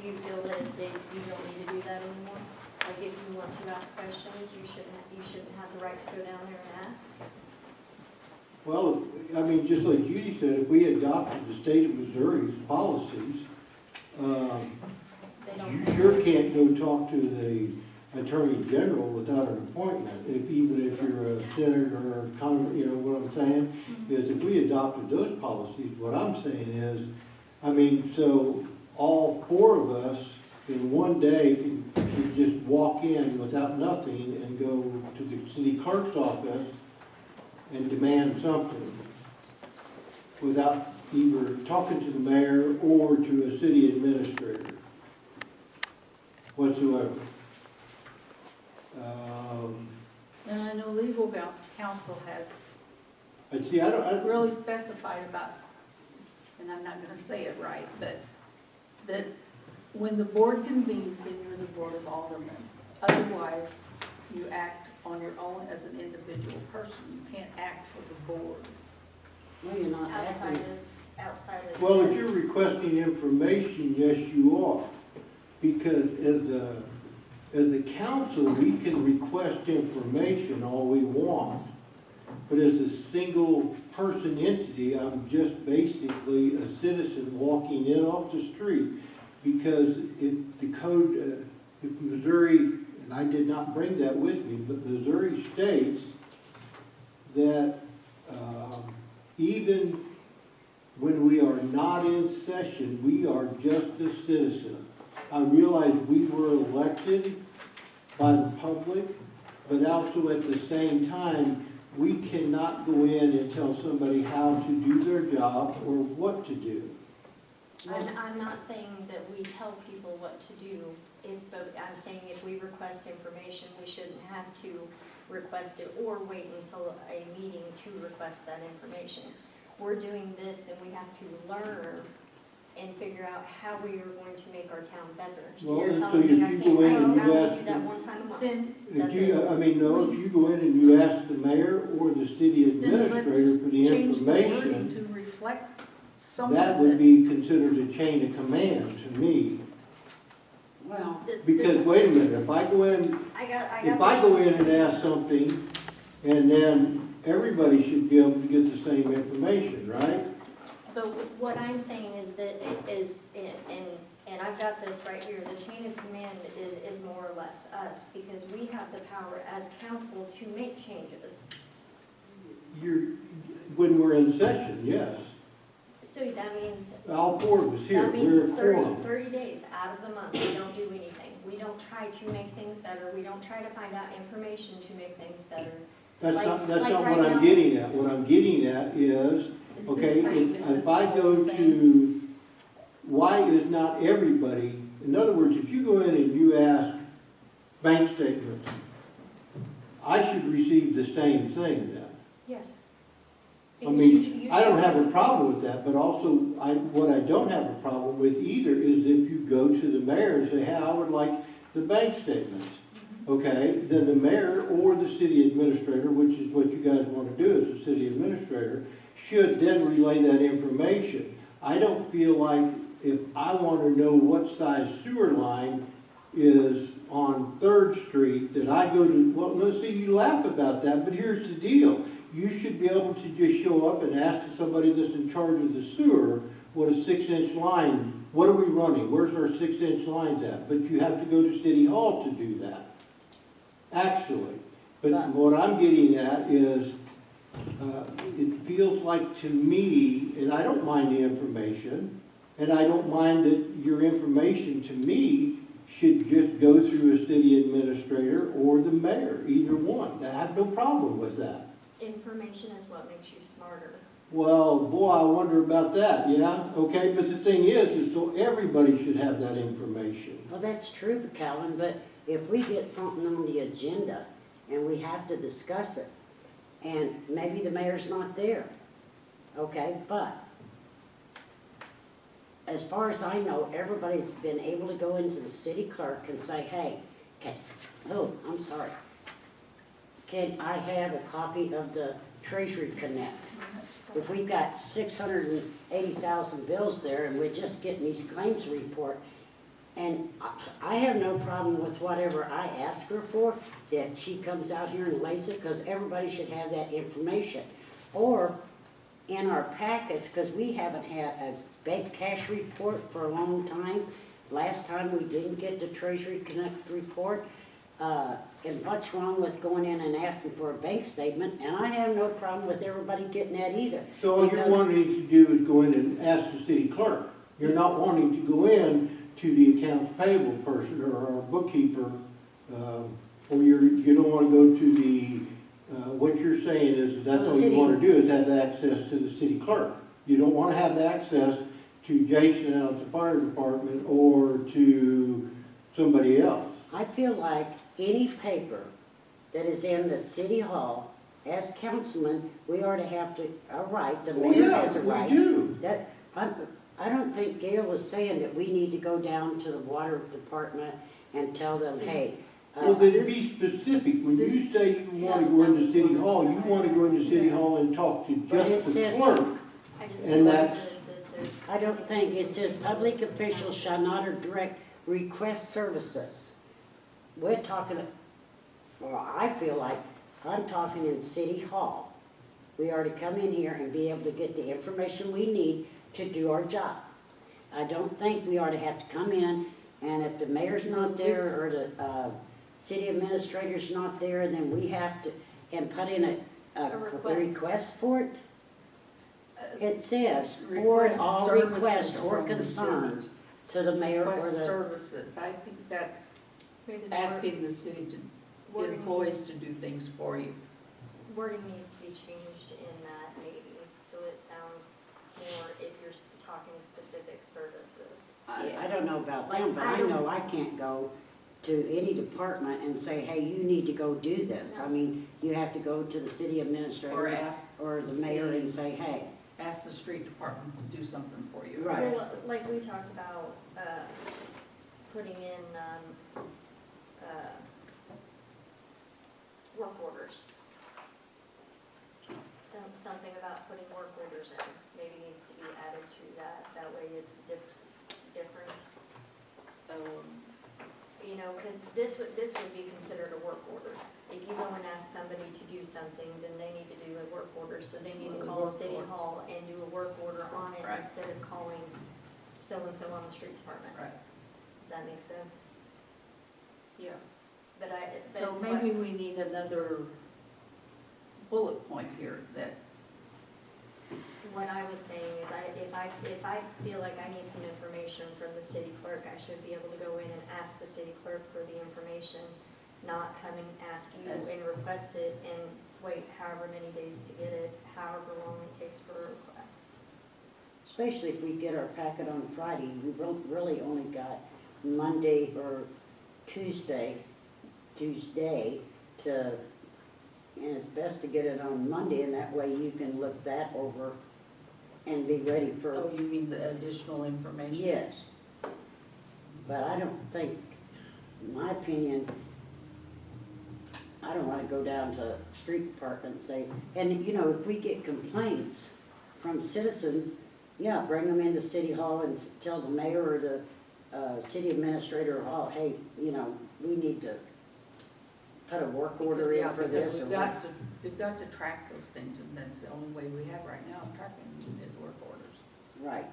you feel that you don't need to do that anymore? Like if you want to ask questions, you shouldn't have the right to go down there and ask? Well, I mean, just like Judy said, if we adopted the state of Missouri's policies, They don't. you sure can't go talk to the Attorney General without an appointment, even if you're a senator or you know what I'm saying? Is if we adopted those policies, what I'm saying is, I mean, so all four of us in one day can just walk in without nothing and go to the city clerk's office and demand something without either talking to the mayor or to a city administrator whatsoever. And I know legal counsel has And see, I don't, really specified about, and I'm not gonna say it right, but that when the board convenes, then you're the board of aldermen. Otherwise, you act on your own as an individual person. You can't act for the board. Well, you're not Outside acting. of. well, if this. you're requesting information, yes, you are. Because as a council, we can request information all we want. But as a single person entity, I'm just basically a citizen walking in off the street. Because if the code, if Missouri, and I did not bring that with me, but Missouri states that even when we are not in session, we are just a citizen. I realize we were elected by the public, but also at the same time, we cannot go in and tell somebody how to do their job or what to do. I'm not saying that we tell people what to do, but I'm saying if we request information, we shouldn't have to request it or wait until a meeting to request that information. We're doing this and we have to learn and figure out how we are going to make our town better. So Well, you're and so telling me if I you can't, go in I and you only ask do that them- one time a month? Then, If That's you, it. I mean, no, if you go in and you ask the mayor or the city then let's administrator for the change the wording information, to reflect something that would that, be considered a chain of command to me. Well, Because, wait a minute, if I go in, if I go in and ask something, and then everybody should be able to get the same information, right? But what I'm saying is that it is, and I've got this right here, the chain of command is more or less us, because we have the power as council to make changes. When we're in session, yes. So that means, All four of us here, that we're a means quorum. 30 days out of the month, we don't do anything. We don't try to make things better, we don't try to find out information to make things better. That's like not right what I'm now- getting at. What I'm getting at is, is okay, this thing, is this if I the go whole thing? to, why is not everybody, in other words, if you go in and you ask bank statements, I should receive the same thing then. Yes. I mean, I don't have a problem with that, but also, what I don't have a problem with either is if you go to the mayor and say, hey, I would like the bank statements. Okay, then the mayor or the city administrator, which is what you guys want to do as a city administrator, should then relay that information. I don't feel like if I want to know what size sewer line is on 3rd Street, that I go to, well, let's see, you laugh about that, but here's the deal. You should be able to just show up and ask somebody that's in charge of the sewer what a 6-inch line, what are we running? Where's our 6-inch lines at? But you have to go to City Hall to do that, actually. But what I'm getting at is, it feels like to me, and I don't mind the information, and I don't mind that your information to me should just go through a city administrator or the mayor, either one. I have no problem with that. Information is what makes you smarter. Well, boy, I wonder about that, yeah? Okay, but the thing is so everybody should have that information. well, that's true, Calvin, but if we get something on the agenda and we have to discuss it, and maybe the mayor's not there, okay, but as far as I know, everybody's been able to go into the city clerk and say, hey, I'm sorry. Can I have a copy of the Treasury Connect? If we've got 680,000 bills there and we're just getting these claims report, And I have no problem with whatever I ask her for, that she comes out here and lays it, because everybody should have that information. Or in our packets, because we haven't had a bank cash report for a long time. Last time we didn't get the Treasury Connect report. And what's wrong with going in and asking for a bank statement? And I have no problem with everybody getting that either. So all you're because- wanting to do is go in and ask the city clerk. You're not wanting to go in to the accounts payable person or our bookkeeper, or you don't want to go to the, what you're saying is that's The all you city. want to do is have access to the city clerk. You don't want to have access to Jason out at the fire department or to somebody else. I feel like any paper that is in the city hall, as councilman, we ought to have a right, the Well, mayor yeah, has a right. we do. That, I don't think Gail was saying that we need to go down to the water department and tell them, hey, Well, then this- be specific. When you this- say you want to go into city hall, you want to go into city hall and talk to But it just the says- clerk. I just And feel like that's- that there's. I don't think, it says public officials shall not or direct request services. We're talking, well, I feel like I'm talking in city hall. We are to come in here and be able to get the information we need to do our job. I don't think we ought to have to come in, and if the mayor's not there, or the, city administrator's not there, then we have to, and put in a request. request for it. It says, forward Request all services requests or from the concerns city. to the mayor or Request the, services, I think that Maybe the asking the city to, wording employees needs- to do things for you. Wording needs to be changed in that maybe, so it sounds more if you're talking specific services. I don't know about them, but I know I can't go to any department and say, hey, you need to go do this. I mean, you have to go to the city Or administrator ask, or the mayor and say, hey, ask the street department to do something for you. Right. Well, like we talked about, putting in, work orders. Something about putting work orders in, maybe needs to be added to that way it's different. You know, because this would be considered a work order. If you go and ask somebody to do something, then they need to do a work order, so they need to Well, call work city order. hall and do a work order on it Right. instead of calling so-and-so on the street department. Right, Does that make sense? yeah. But So maybe we need another bullet point here that, what I was saying is if I feel like I need some information from the city clerk, I should be able to go in and ask the city clerk for the information, not come and ask you Yes. and request it and wait however many days to get it, however long it takes for a request. especially if we get our packet on Friday, we've really only got Monday or Tuesday to, and it's best to get it on Monday, and that way you can look that over and be ready for. oh, you mean the additional information? Yes. But I don't think, in my opinion, I don't wanna go down to street department and say, and you know, if we get complaints from citizens, yeah, bring them into city hall and tell the mayor or the, city administrator hall, hey, you know, we need to put a work order in for this or Because what. we've got to track those things, and that's the only way we have right now of tracking is work orders. Right.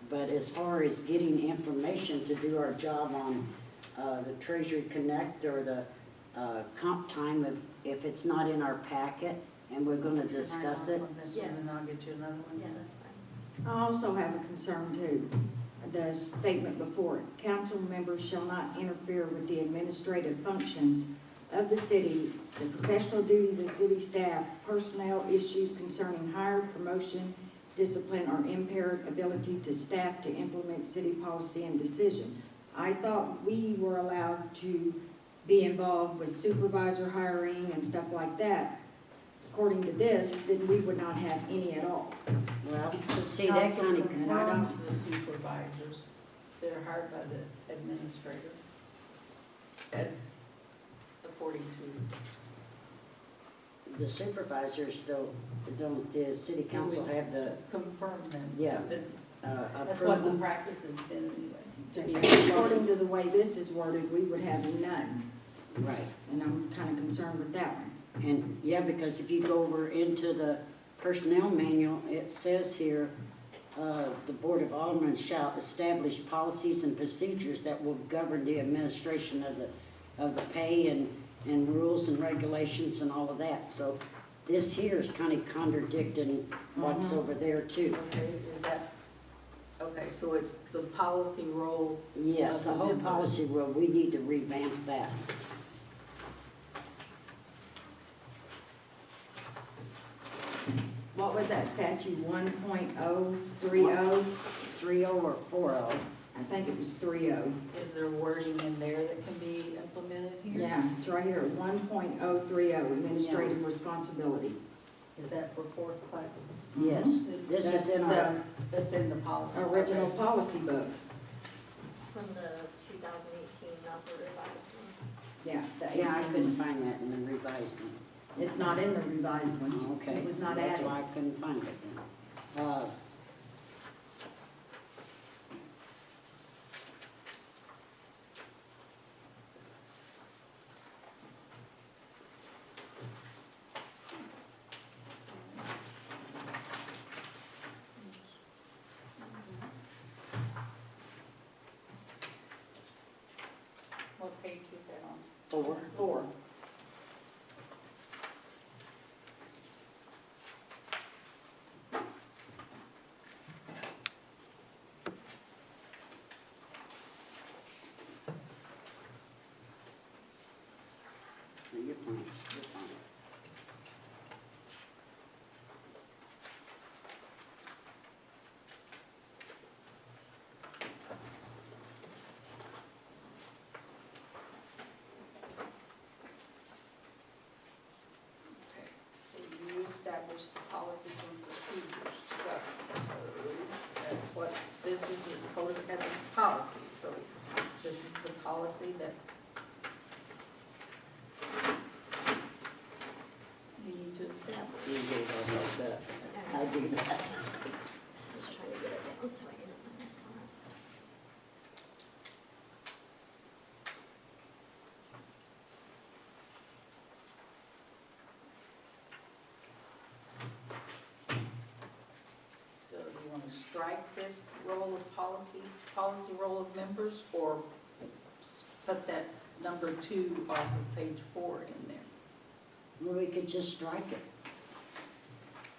But as far as getting information to do our job on the Treasury Connect or the comp time, if it's not in our packet and we're gonna discuss it, On this one, and I'll get you another one. Yeah, that's fine. I also have a concern too, the statement before it. Council members shall not interfere with the administrative functions of the city, the professional duties of city staff, personnel issues concerning hire, promotion, discipline, or impaired ability to staff to implement city policy and decision. I thought we were allowed to be involved with supervisor hiring and stuff like that. According to this, then we would not have any at all. well, see, that kind of, And I don't, the supervisors, they're hired by the administrator as according to, the supervisors don't the city council have the, confirm them. Yeah. That's what the approval? practice has been anyway. According to the way this is worded, we would have none, Right. and I'm kind of concerned with that one. And, yeah, because if you go over into the personnel manual, it says here, the Board of Aldermen shall establish policies and procedures that will govern the administration of the pay and rules and regulations and all of that. So this here is kind of contradicting what's over there too. Okay, is that, okay, so it's the policy role. Yes, of the whole members. policy rule, we need to revamp that. What was that statute, 1.030? 3.0 or 4.0. I think it was 3.0. Is there wording in there that can be implemented here? Yeah, it's right here, 1.030, administrative responsibility. Is that for fourth class? Yes, this That's is in our, That's in the policy. the original Okay. policy book. From the 2018, not the revised one. Yeah, the yeah, I 18. couldn't find that in the revised one. It's not in the revised one. Oh, okay. It was not That's added. why I couldn't find it then. What page is that on? 4. No, you're fine, you're fine. Okay, so you establish the policies and procedures to govern. So that's what, this is the code of ethics policy, so this is the policy that you need to establish. You do that like that. I do that. Just trying to get it down so I can open this one up. So do you want to strike this role of policy role of members, or put that number 2 off of page 4 in there? Well, we could just strike it.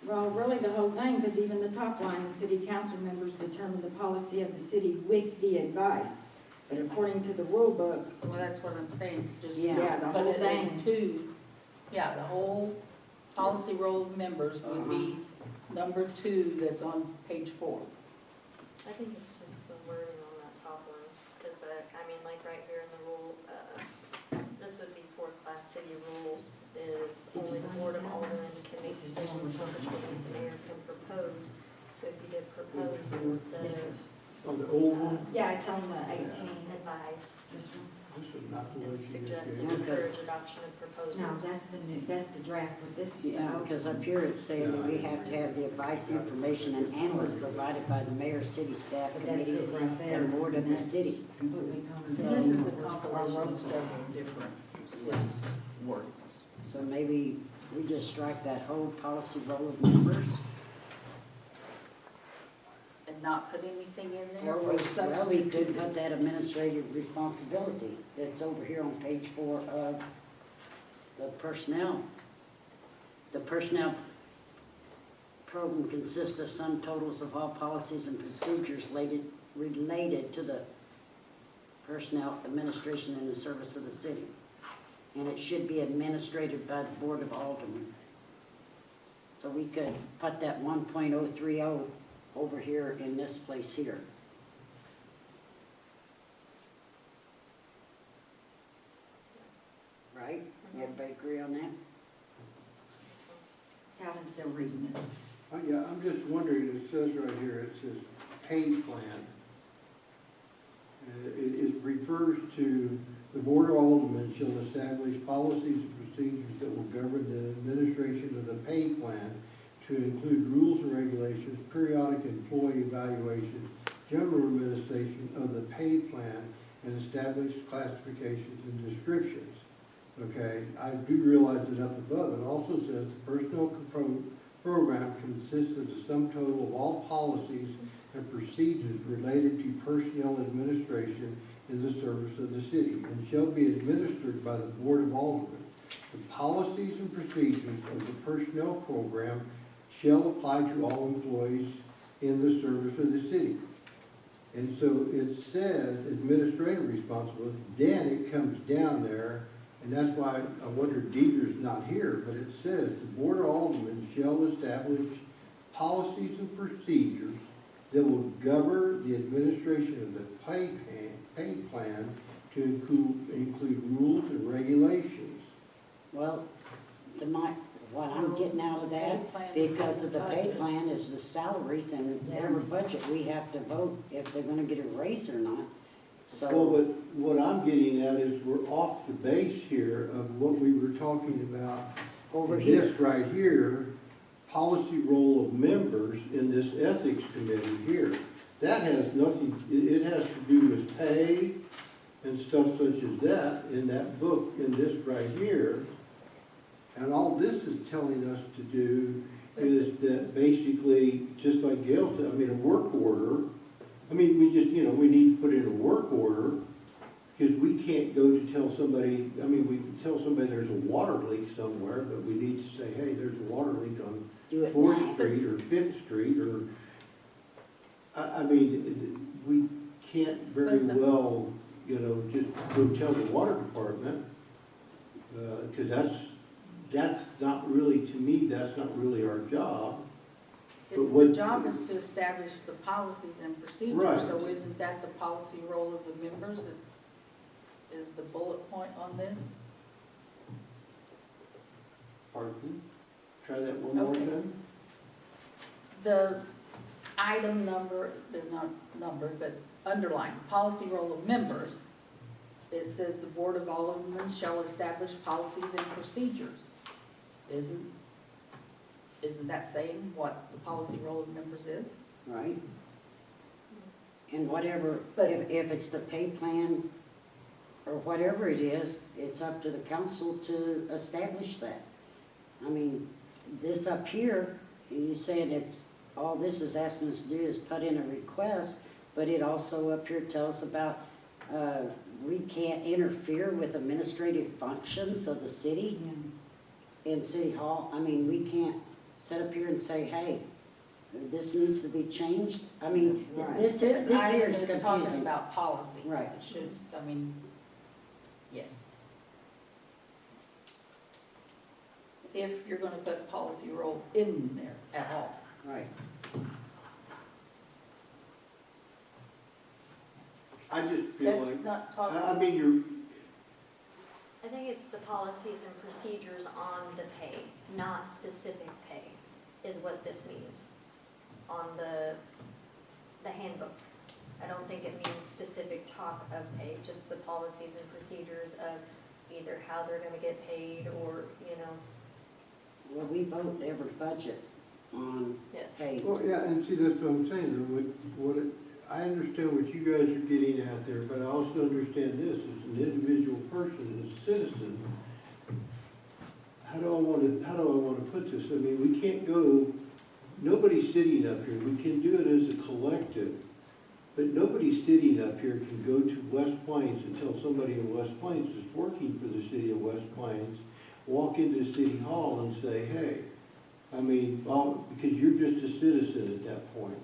Well, really the whole thing, because even the top line, the city council members determine the policy of the city with the advice. But according to the rule book, Well, that's what I'm saying, just Yeah, the put whole it in thing. 2. Yeah, the whole policy role of members would be number 2 that's on page 4. I think it's just the wording on that top one, because, I mean, like right here in the rule, this would be fourth class city rules, is only the board of aldermen can make decisions for the city, the mayor can propose. So if you did propose instead of On the old one, yeah, it's on the 18. advise, This one. this is not the way and she suggest did and it. encourage adoption of proposals. No, that's the new, that's the draft, but this is the Yeah, old. because up here it's saying that we have to have the advice, information, and analysts provided by the mayor, city staff, But that's committees, it right there. and board of the That's city. Completely So common. this is a compilation of several different cities' wordings. So maybe we just strike that whole policy role of members? And not put anything in there, Or or we, well, we substitute could it? put that administrative responsibility that's over here on page 4 of the personnel. The personnel program consists of sum totals of all policies and procedures related to the personnel administration and the service of the city. And it should be administered by the Board of Aldermen. So we could put that 1.030 over here in this place here. Right? Everybody agree on that? Calvin's still reading it. Oh, yeah, I'm just wondering, it says right here, it says pay plan. It refers to the Board of Aldermen shall establish policies and procedures that will govern the administration of the pay plan to include rules and regulations, periodic employee evaluations, general administration of the pay plan and establish classifications and descriptions. Okay, I do realize that up above, it also says the personnel control program consists of the sum total of all policies and procedures related to personnel administration in the service of the city, and shall be administered by the Board of Aldermen. The policies and procedures of the personnel program shall apply to all employees in the service of the city. And so it says administrative responsibility, then it comes down there, and that's why I wonder Deidre's not here, but it says the Board of Aldermen shall establish policies and procedures that will govern the administration of the pay plan to include rules and regulations. Well, what I'm getting out of that, Pay plan is because in of the the pay budget. plan is the salaries and whatever budget, we have to vote if they're gonna get a raise or not. Well, So, but what I'm getting at is we're off the base here of what we were talking about. over here, This right here, policy role of members in this ethics committee here. That has nothing, it has to do with pay and stuff such as that in that book, in this right here. And all this is telling us to do is that basically, just like Gail said, I mean, a work order, I mean, we just, we need to put in a work order, because we can't go to tell somebody, I mean, we can tell somebody there's a water leak somewhere, but we need to say, hey, there's a water leak on do it Fourth now. Street or Fifth Street, or, I mean, we can't very But the- well, just go tell the water department, because that's not really, to me, that's not really our job. But The what- job is to establish the policies and Right. procedures, so isn't that the policy role of the members that is the bullet point on this? Pardon? Try that one more Okay. time? The item number, they're not numbered, but underlined, policy role of members, it says the Board of Aldermen shall establish policies and procedures. Isn't that saying what the policy role of members is? Right? And whatever, But- if it's the pay plan or whatever it is, it's up to the council to establish that. I mean, this up here, you said it's, all this is asking us to do is put in a request, but it also up here tells about, we can't interfere with administrative functions of the city in City Hall. I mean, we can't sit up here and say, hey, this needs to be changed. I mean, Right. this here item is is talking confusing. about policy. Right. It should, I mean, yes. If you're gonna put policy role in there at all. Right. I just feel That's like, not talking. I mean, you're, I think it's the policies and procedures on the pay, not specific pay, is what this means on the handbook. I don't think it means specific talk of pay, just the policies and procedures of either how they're gonna get paid or, Well, we vote every budget on yes. pay. well, yeah, and see, that's what I'm saying, though, I understand what you guys are getting at there, but I also understand this, as an individual person, as a citizen, how do I want to put this? I mean, we can't go, nobody's sitting up here, we can do it as a collective, but nobody sitting up here can go to West Plains and tell somebody in West Plains that's working for the city of West Plains, walk into City Hall and say, hey, I mean, well, because you're just a citizen at that point.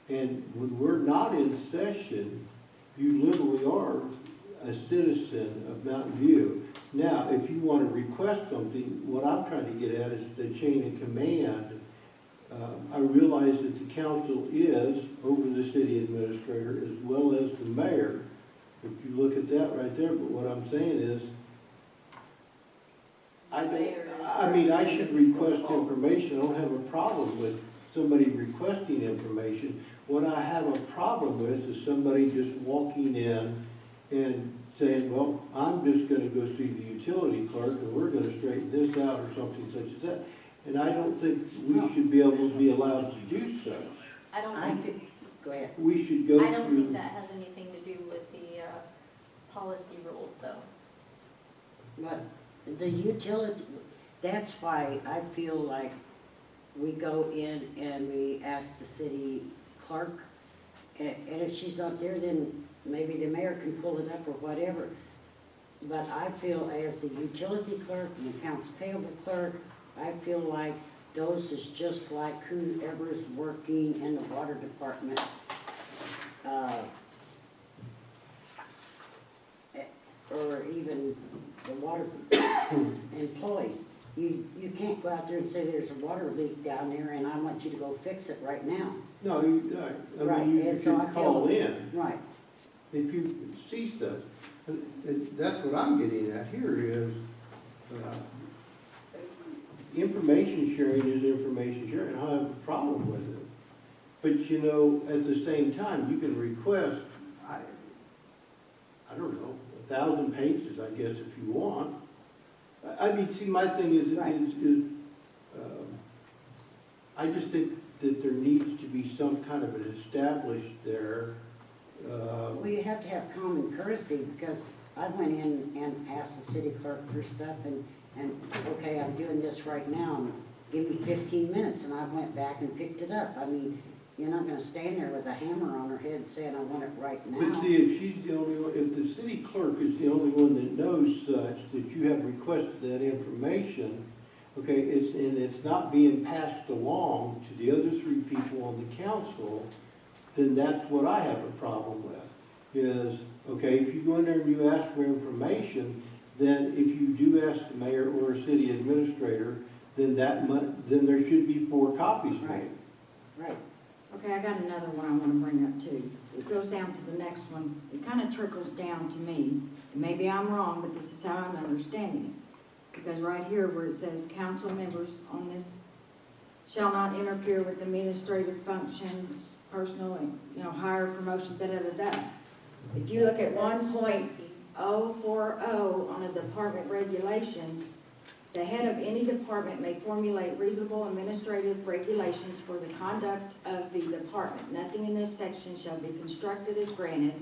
And when we're not in session, you literally are a citizen of Mountain View. Now, if you want to request something, what I'm trying to get at is the chain of command. I realize that the council is over the city administrator as well as the mayor. If you look at that right there, but what I'm saying is, I should request information. I don't have a problem with somebody requesting information. What I have a problem with is somebody just walking in and saying, well, I'm just gonna go see the utility clerk and we're gonna straighten this out or something such as that. And I don't think we should be able to be allowed to do so. I don't I think, could, Go ahead. we should go through. I don't think that has anything to do with the policy rules, though. But the utility, that's why I feel like we go in and we ask the city clerk, and if she's not there, then maybe the mayor can pull it up or whatever. But I feel as the utility clerk and the accounts payable clerk, I feel like those is just like whoever's working in the water department. Or even the water employees. You can't go out there and say there's a water leak down there and I want you to go fix it right now. No, I Right, mean, you and so I can call feel- in Right, if you see stuff. And that's what I'm getting at here is, information sharing is information sharing. I don't have a problem with it. But you know, at the same time, you can request, I don't know, 1,000 pages, I guess, if you want. I mean, see, my thing is, Right. I just think that there needs to be some kind of an established there. well, you have to have common courtesy, because I went in and asked the city clerk for stuff, and okay, I'm doing this right now, and give me 15 minutes, and I went back and picked it up. I mean, you're not gonna stand there with a hammer on her head saying, I want it right But now. see, if she's the only one, if the city clerk is the only one that knows such, that you have requested that information, okay, it's not being passed along to the other three people on the council, then that's what I have a problem with. Is, okay, if you go in there and you ask for information, then if you do ask the mayor or a city administrator, then then there should be 4 copies made. Right. Right, Okay, I got another one I want to bring up too. It goes down to the next one. It kind of trickles down to me. And maybe I'm wrong, but this is how I'm understanding it. Because right here where it says council members on this shall not interfere with administrative functions, personal, and, hire, promotion, da-da-da-da. If you look at 1.040 on the department regulations, the head of any department may formulate reasonable administrative regulations for the conduct of the department. Nothing in this section shall be construed as granted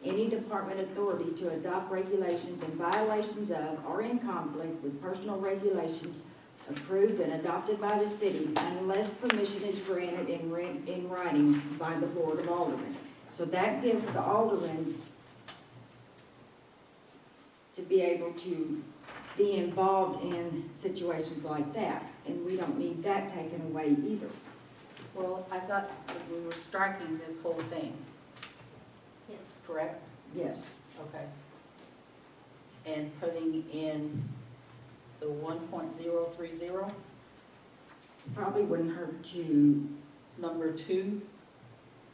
any department authority to adopt regulations in violations of or in conflict with personal regulations approved and adopted by the city unless permission is granted in writing by the Board of Aldermen. So that gives the aldermen to be able to be involved in situations like that, and we don't need that taken away either. Well, I thought that we were striking this whole thing, Yes. correct? Yes. Okay. And putting in the 1.030, Probably wouldn't hurt to, number 2,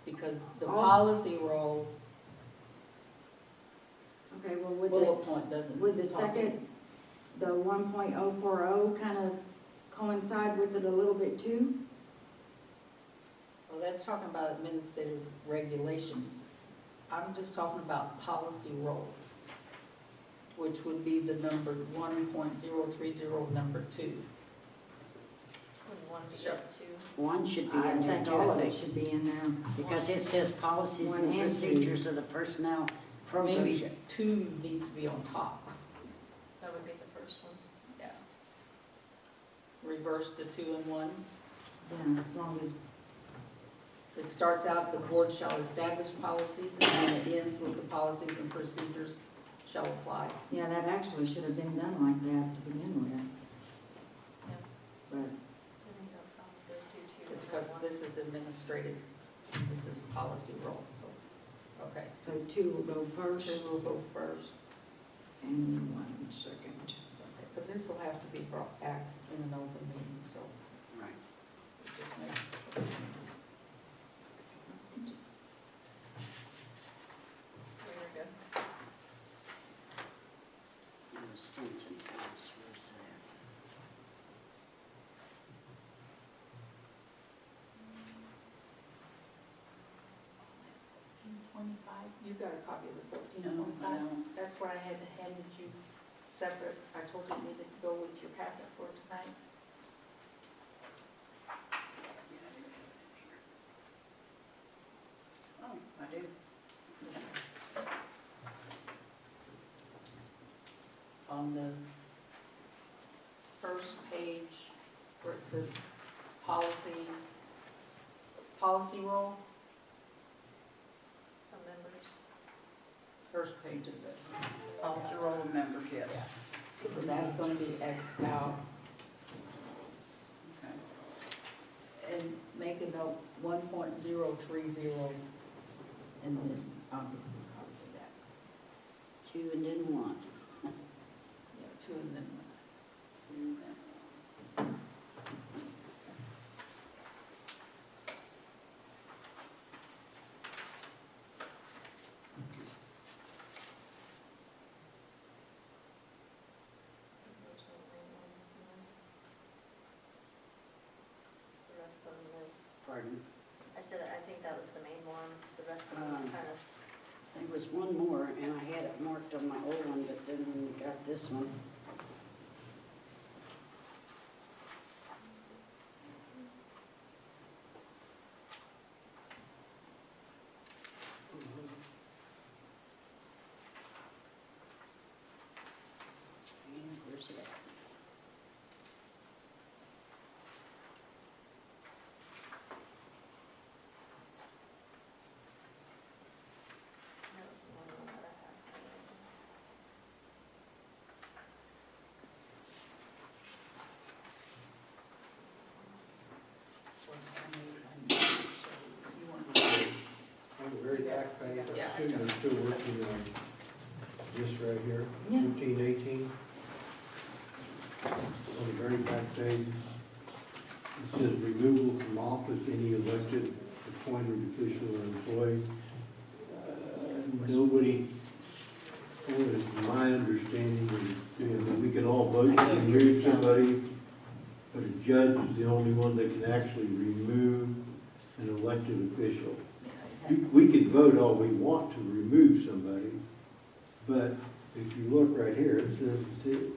because the Also- policy role okay, well, with bullet the, point doesn't. would the talk- second, the 1.040 kind of coincide with it a little bit too? Well, that's talking about administrative regulations. I'm just talking about policy role, which would be the number 1.030, number 2. Would one be up to? one should be I in there think too, all I of it think, should be in there. because it says policies One and and two. procedures of the personnel program. Maybe 2 needs to be on top. That would be the first one. Yeah. Reverse the 2 and 1. Yeah, as long as, It starts out, the board shall establish policies, and then it ends with the policies and procedures shall apply. yeah, that actually should have been done like that to begin with. Yep. But, I think that sounds good, do two. It's because this is administrative, this is policy role, so, okay. so 2 will go first 2 will go first, and 1 second. because this will have to be brought back in an open meeting, so. Right. it just makes- Very good. It was sent in house, where's that? You've got a copy of the No, 1425? I don't. That's why I had handed you separate, I told you it needed to go with your packet for tonight. on the first page where it says policy role, From members. first page of the policy role of membership. So that's gonna be Xed out. Okay. And make a note, 1.030, and then I'll give you a copy of that. 2 and then 1. Yeah, 2 and then 1. Those were the main ones, and then the rest of them is, Pardon? I said, I think that was the main one, the rest of them was kind of, There was one more, and I had it marked on my old one, but then when we got this one. And where's it at? that was the one that I had. On the very back page, I Yeah. assume they're still working on this right here, Yeah. 1518. On the very back page, it says removal from office, any elected, appointed official or employee. Nobody, what is my understanding, is, you know, we can all vote to remove somebody, but a judge is the only one that can actually remove an elected official. We could vote all we want to remove somebody, but if you look right here, it says the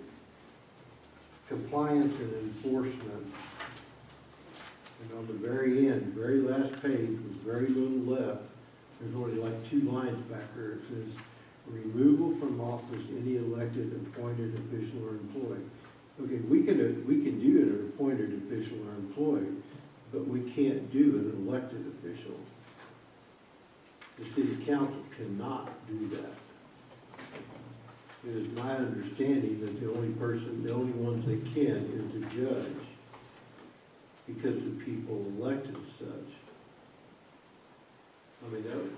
compliance and enforcement. And on the very end, very last page, with very little left, there's only like 2 lines back there. It says, removal from office, any elected, appointed official or employee. Okay, we can do an appointed official or employee, but we can't do an elected official. The city council cannot do that. It is my understanding that the only ones that can is the judge, because the people elected such. I mean, that was,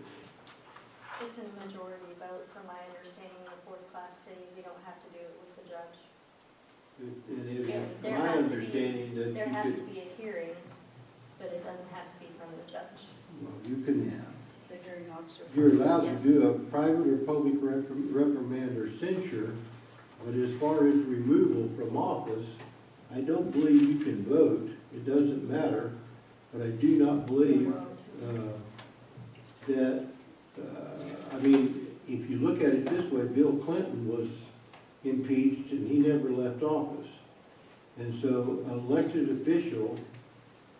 It's a majority vote, from my understanding, in a fourth-class city, you don't have to do it with the judge. and it Yeah, is there my has to be- understanding that There you has to could, be a hearing, but it doesn't have to be from the judge. well, you can, The hearing officer. you're allowed Yes. to do a private or public reprimand or censure, but as far as removal from office, I don't believe you can vote. It doesn't matter, but I do not believe that, I mean, if you look at it this way, Bill Clinton was impeached and he never left office. And so an elected official,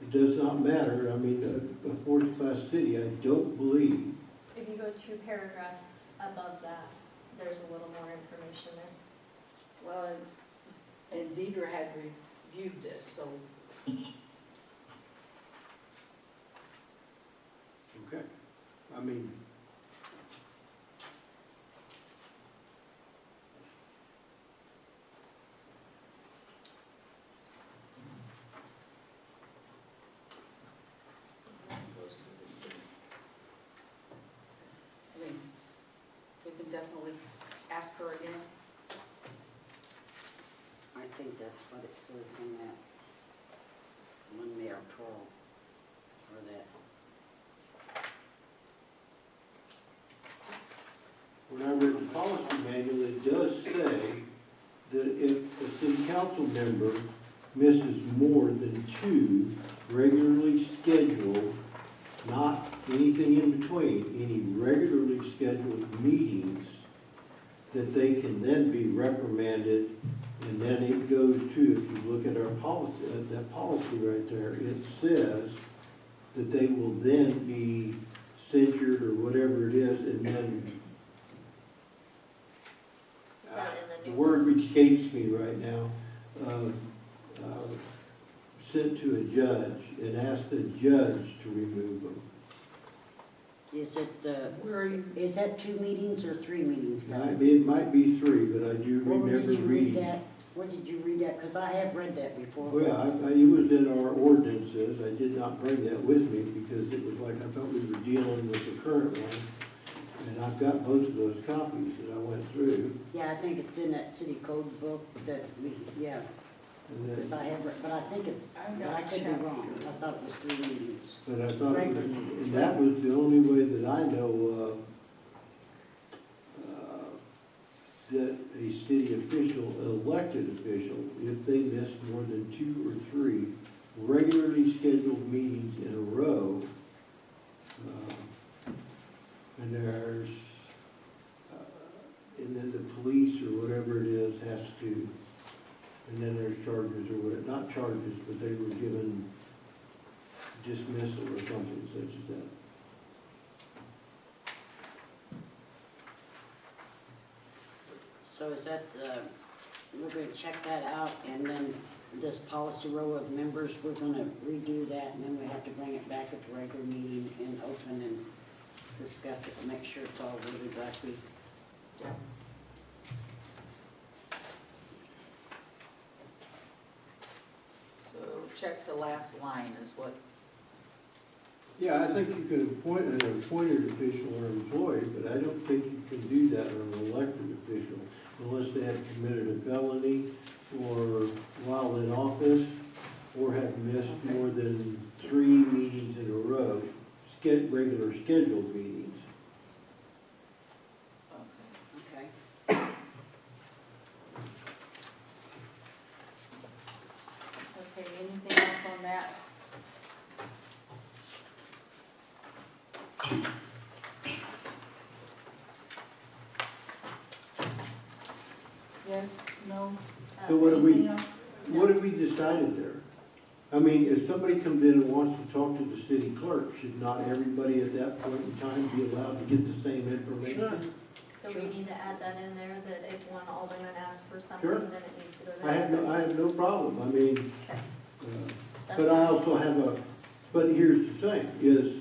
it does not matter. I mean, a fourth-class city, I don't believe. If you go 2 paragraphs above that, there's a little more information there. Well, and Deidre had reviewed this, so Okay. I mean, goes to the city. I mean, we can definitely ask her again. I think that's what it says in that one mayor Troll, or that. when I read the policy manual, it does say that if a city council member misses more than 2 regularly scheduled, not anything in between, any regularly scheduled meetings, that they can then be reprimanded, and then it goes to, if you look at our policy, that policy right there, it says that they will then be censured or whatever it is, and then Is that in the the word escapes me right now, sent to a judge and asked the judge to remove them. Is it, Where are you? is that 2 meetings or 3 meetings? It might be 3, but I do Where remember did you read reading. that? Where did you read that? Because I have read that before. Well, it was in our ordinances. I did not bring that with me because it was like, I thought we were dealing with the current one. And I've got both of those copies that I went through. Yeah, I think it's in that city code book that we, yeah, And because then, I have, but I think it's, I've but got I could be chapter. wrong. I thought it was 3 meetings. but I thought, it was- Regular meetings, and that was the only way that I know of, that a city official, elected official, if they miss more than 2 or 3 regularly scheduled meetings in a row, and there's, and then the police or whatever it is has to, and then there's charges or what, not charges, but they were given dismissal or something such as that. So is that, we're gonna check that out, and then this policy row of members, we're gonna redo that, and then we have to bring it back at the regular meeting and open and discuss it, and make sure it's all worded like we. So check the last line is what, Yeah, I think you can appoint an appointed official or employee, but I don't think you can do that on an elected official unless they have committed a felony or while in office or have missed more than 3 meetings in a row, regular scheduled meetings. okay. Okay. Okay, anything else on that? Yes, no? So what do we- Anything else? What have we decided there? I mean, if somebody comes in and wants to talk to the city clerk, should not everybody at that point in time be allowed to get the same information? So we need to add that in there, that if one alderman asks for something, Sure. then it needs to go to. I have no problem. I mean, That's but I also have but here's the thing, is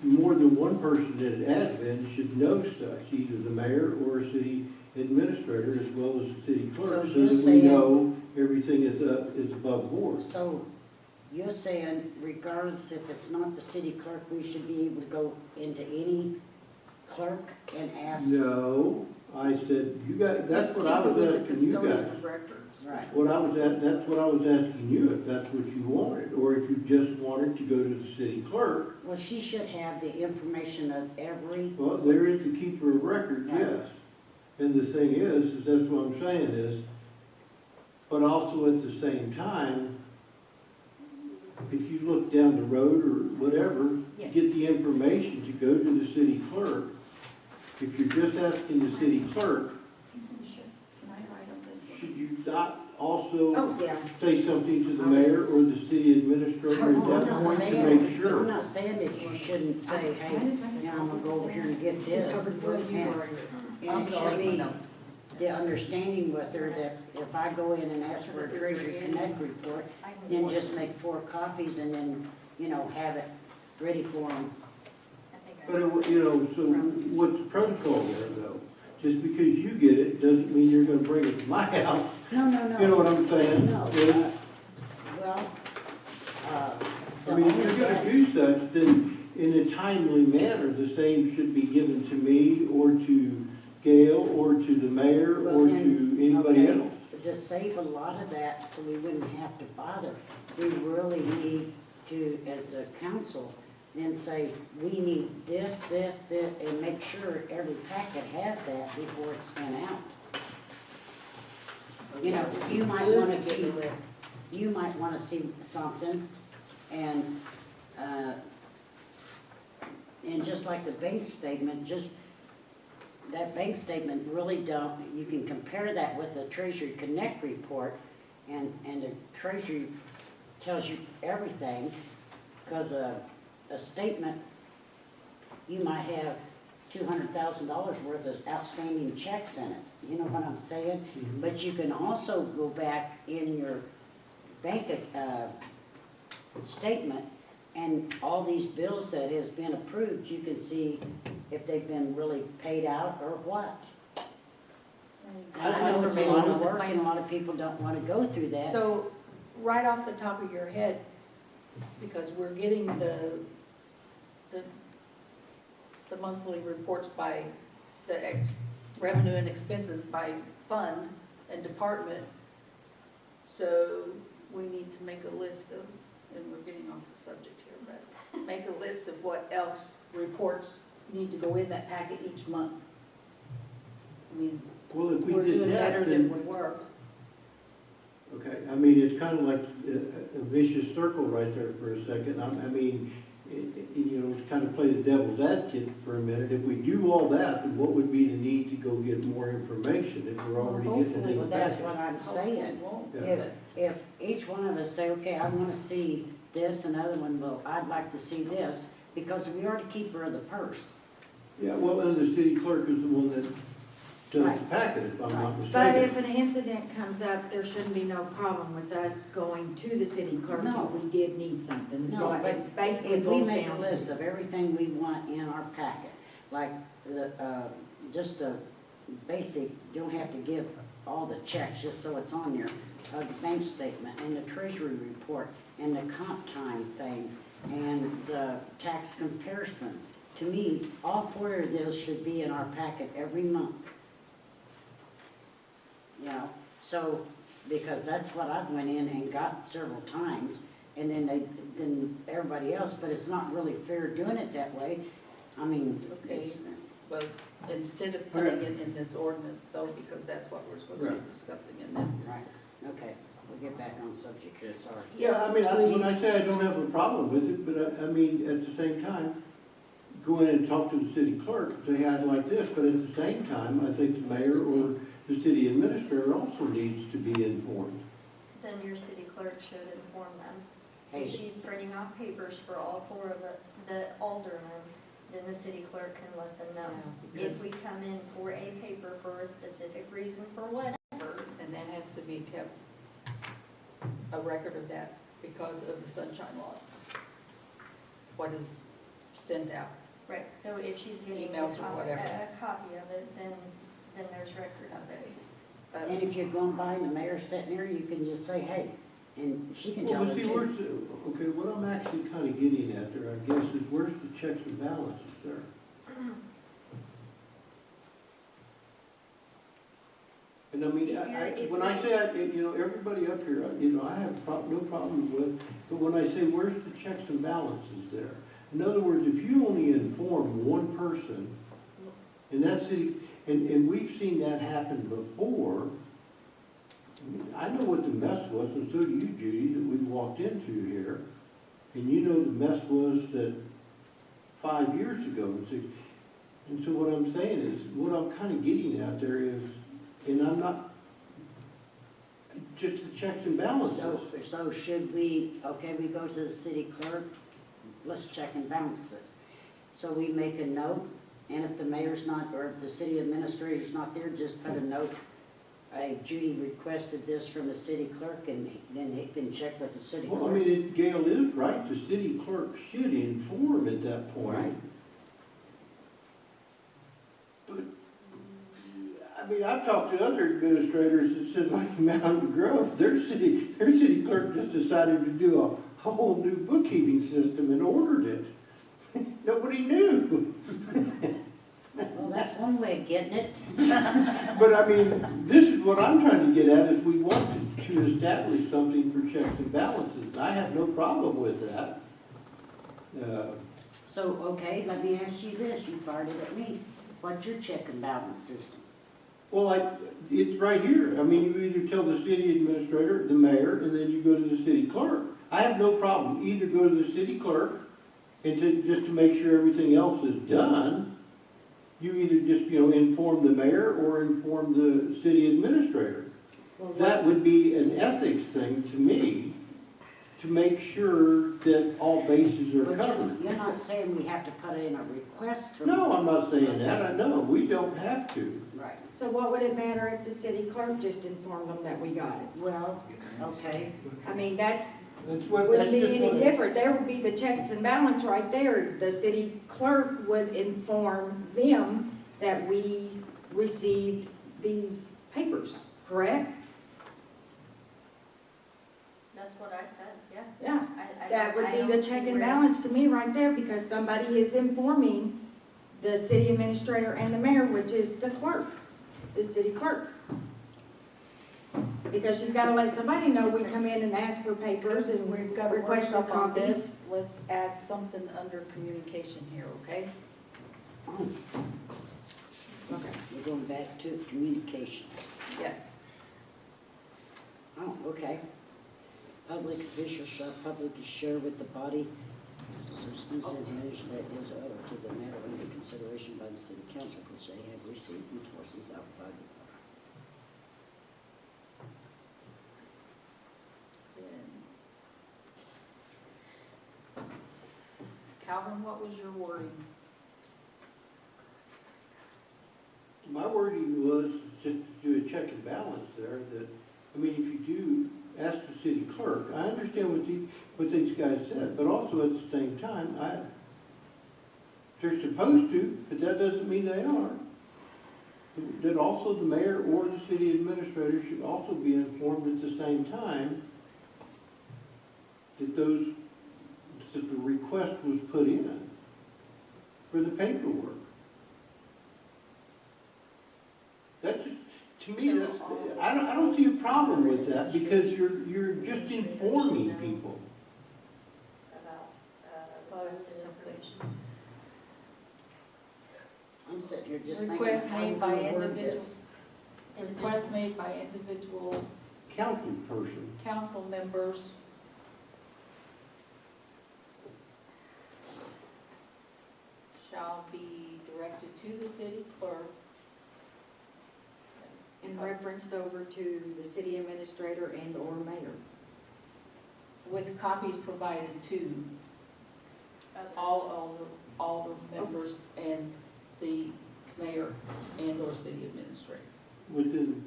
more than one person in admin should know stuff, either the mayor or a city administrator as well as the city So clerk, so you're that we saying- know everything is above board. So you're saying regardless if it's not the city clerk, we should be able to go into any clerk and ask? No, I said, you got, that's what I Keep it was with the asking you custodian guys. of records. Right. What I was that's what I was asking you, if that's what you wanted, or if you just wanted to go to the city clerk. Well, she should have the information of every, Well, there is the keeper of record, Yeah. yes. And the thing is that's what I'm saying is, but also at the same time, if you look down the road or whatever, Yes. get the information to go to the city clerk. If you're just asking the city clerk, Can I write on this one? should you not also Oh, yeah. say something to the mayor or the city administrator I'm at that not point to make saying, sure? I'm not saying that you shouldn't say, hey, you know, I'm gonna go over here and get this. Well, you And- are, And I'm it sorry, should my be notes. the understanding with her that if I go in and ask for a Treasury Connect report, I can then work. just make 4 copies and then, you know, have it ready for them. I think I- But, so what's the protocol there though? Just because you get it doesn't mean you're gonna bring it to my house. No, no, no. You know what I'm saying? No, Is- well, the I mean, if only you're gonna thing, do such, then in a timely manner, the same should be given to me or to Gail or to the mayor well, or then, to anybody okay, else. to save a lot of that, so we wouldn't have to bother, we really need to, as a council, then say, we need this, and make sure every packet has that before it's sent out. You know, you might Good wanna to get see, the list. you might wanna see something, and just like the bank statement, just, that bank statement really don't, you can compare that with the Treasury Connect report, and the Treasury tells you everything, because a statement, you might have $200,000 worth of outstanding checks in it. You know what I'm saying? Mhm. But you can also go back in your bank statement, and all these bills that has been approved, you can see if they've been really paid out or what. And I know it's a lot of work, and a lot of people don't want to go through that. So, right off the top of your head, because we're getting the monthly reports by the revenue and expenses by fund and department, so we need to make a list of, and we're getting off the subject here, but make a list of what else reports need to go in that packet each month. I mean, Well, if we we're did doing that, better than then, we were. okay, I mean, it's kind of like a vicious circle right there for a second. I mean, you know, to kind of play the devil's advocate for a minute, if we do all that, then what would be the need to go get more information if we're already getting it Hopefully, in Well, the that's packet? what I'm saying. Won't, Yeah. If, if each one of us say, okay, I want to see this, another one, well, I'd like to see this, because we are the keeper of the purse. Yeah, well, and the city clerk is the one that does the Right. packet, if I'm not But mistaken. if an incident comes up, there shouldn't be no problem with us going to the city clerk No. if we did need something. is No, what but it basically if we boils make a down list to. of everything we want in our packet, like the, just a basic, you don't have to give all the checks, just so it's on your, the bank statement, and the treasury report, and the comp time thing, and the tax comparison. To me, all four of those should be in our packet every month. You know, so, because that's what I've went in and got several times, and then everybody else, but it's not really fair doing it that way. I mean, Okay. it's, But instead of putting it in this ordinance though, because that's what we're supposed to be Right. discussing in this. right, okay, we'll get back on subject here, sorry. Yeah, I mean, when I Please. say I don't have a problem with it, but I mean, at the same time, go in and talk to the city clerk, say, I'd like this, but at the same time, I think the mayor or the city administrator also needs to be informed. Then your city clerk should inform them. Hey, If she's printing off papers for all four of the aldermen, then the city clerk can let them know. Yeah, If we come in for a paper for a specific reason, for whatever, And that has to be kept, a record of that because of the sunshine laws. What is sent out. right, so if she's getting a Emails or whatever. copy of it, then there's record of it. And if you're going by and the mayor's sitting there, you can just say, hey, and she can Well, tell but them see, too. where's the, okay, what I'm actually kind of getting at there, I guess, is where's the checks and balances there? And I mean, If when I say, you know, everybody up here, you know, I have no problem with, but when I say, where's the checks and balances there? In other words, if you only inform one person, and that's the, and we've seen that happen before. I know what the mess was, and so do you, Judy, that we walked into here. And you know the mess was that 5 years ago and 6. And so what I'm saying is, what I'm kind of getting at there is, and I'm not, just the checks and balances. So should we, okay, we go to the city clerk, let's check and balance this. So we make a note, and if the mayor's not, or if the city administrator's not there, just put a note. Judy requested this from the city clerk, and then he can check with the city Well, I clerk. mean, Gail is right, the city clerk should inform at that point. Right. But, I mean, I've talked to other administrators that said like Mountain Grove, their city clerk just decided to do a whole new bookkeeping system and ordered it. Nobody knew. Well, that's one way of getting it. But I mean, this is what I'm trying to get at, is we want to establish something for checks and balances. I have no problem with that. So, okay, let me ask you this, you fired it at me. What's your check and balance system? Well, it's right here. I mean, you either tell the city administrator, the mayor, and then you go to the city clerk. I have no problem. Either go to the city clerk and just to make sure everything else is done, you either just, you know, inform the mayor or inform the city administrator. Well, That would be an ethics thing to me. to make sure that all bases are But covered. you're not saying we have to put in a request to. No, I'm not saying that, no, we don't have to. Right, So what would it matter if the city clerk just informed them that we got it? well, okay, I mean, that's, That's what, wouldn't that's be just any what. different. There would be the checks and balance right there. The city clerk would inform them that we received these papers, correct? That's what I said, yeah. Yeah. I That would I be don't the see check and where- balance to me right there, because somebody is informing the city administrator and the mayor, which is the clerk, the city clerk. Because she's gotta let somebody know we come in and ask for papers and We've got a request for workshop on copies. this, let's add something under communication here, okay? Okay. we're going back to communications. Yes. Oh, okay. Public officials shall publicly share with the body substance information that is other to the matter under consideration by the city council, which they have received from sources outside the Calvin, what was your wording? My wording was to do a check and balance there, that, I mean, if you do ask the city clerk, I understand what these guys said, but also at the same time, they're supposed to, but that doesn't mean they are. That also the mayor or the city administrator should also be informed at the same time that that the request was put in for the paperwork. That's, to me, that's, I don't see a problem with that, because you're just informing people. About, Request requested something. information. I'm sitting here just thinking. Request how made do by we word individual. this? Request made by individual Council person. council members shall be directed to the city clerk. And referenced over to the city administrator and or mayor. With copies provided to all the members and the mayor and or city administrator. Within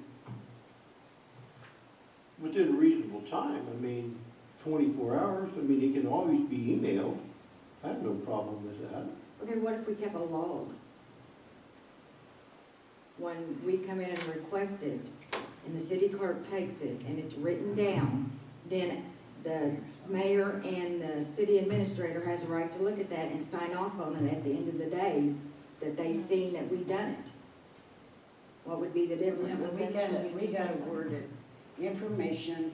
a reasonable time, I mean, 24 hours, I mean, it can always be emailed. I have no problem with that. Okay, what if we kept a log? When we come in and request it, and the city clerk takes it, and it's written down, then the mayor and the city administrator has a right to look at that and sign off on it at the end of the day, that they've seen that we've done it. What would be the Yeah, difference? but we gotta word it. Information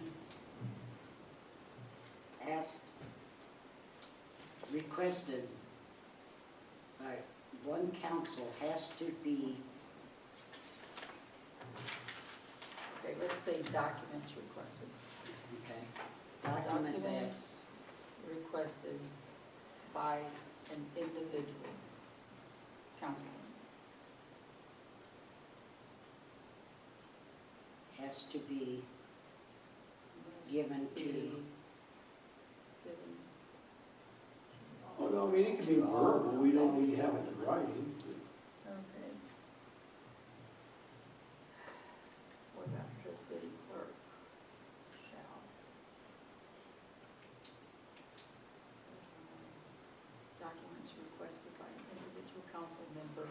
asked, requested by one council has to be, Okay, let's say documents requested. okay, documents as, Requested by an individual councilman. has to be given to, Given Oh, no, I mean, it can be verbal, we don't need to have it in writing. Okay. What about the city clerk shall? Documents requested by an individual council member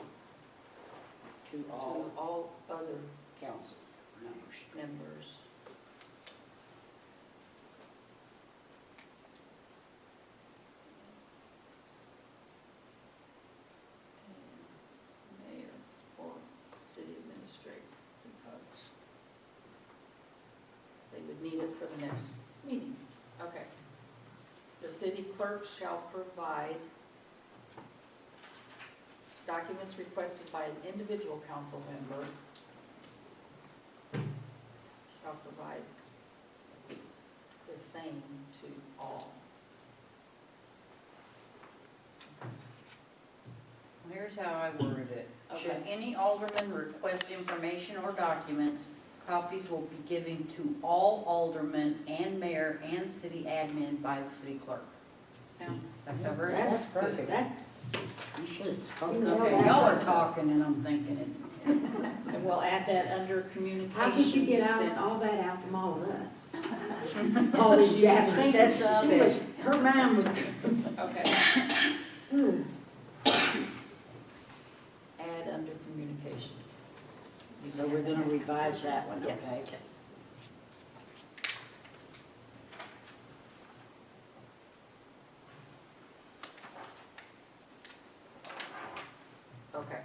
to to all all other council members. members. And mayor or city administrator, because they would need it for the next meeting. Okay. The city clerk shall provide documents requested by an individual council member shall provide the same to all. Here's how I worded it. Should Okay. any alderman request information or documents, Copies will be given to all aldermen and mayor and city admin by the city clerk. Sound, that cover it? That's perfect. That, You should have spoken know up. Okay, that. y'all are talking and I'm thinking it. And we'll add that under communications. how could you get since- all that out from all of us? All these jabbers. Said She was, her mind was, Okay. Add under communication. So we're gonna revise that one, Yes. okay? Okay.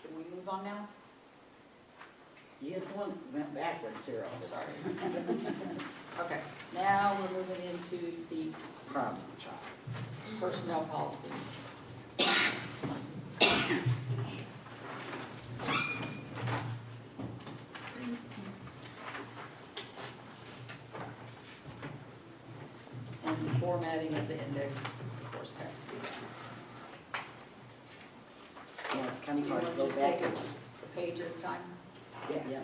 Can we move on now? You're the one that went backwards here, I'm Sorry. sorry. Okay, now we're moving into the Problem child. personnel policy. And the formatting of the index, of course, has to be done. Yeah, it's kind Do of you hard want to to go just take back. a page at a time? Yeah.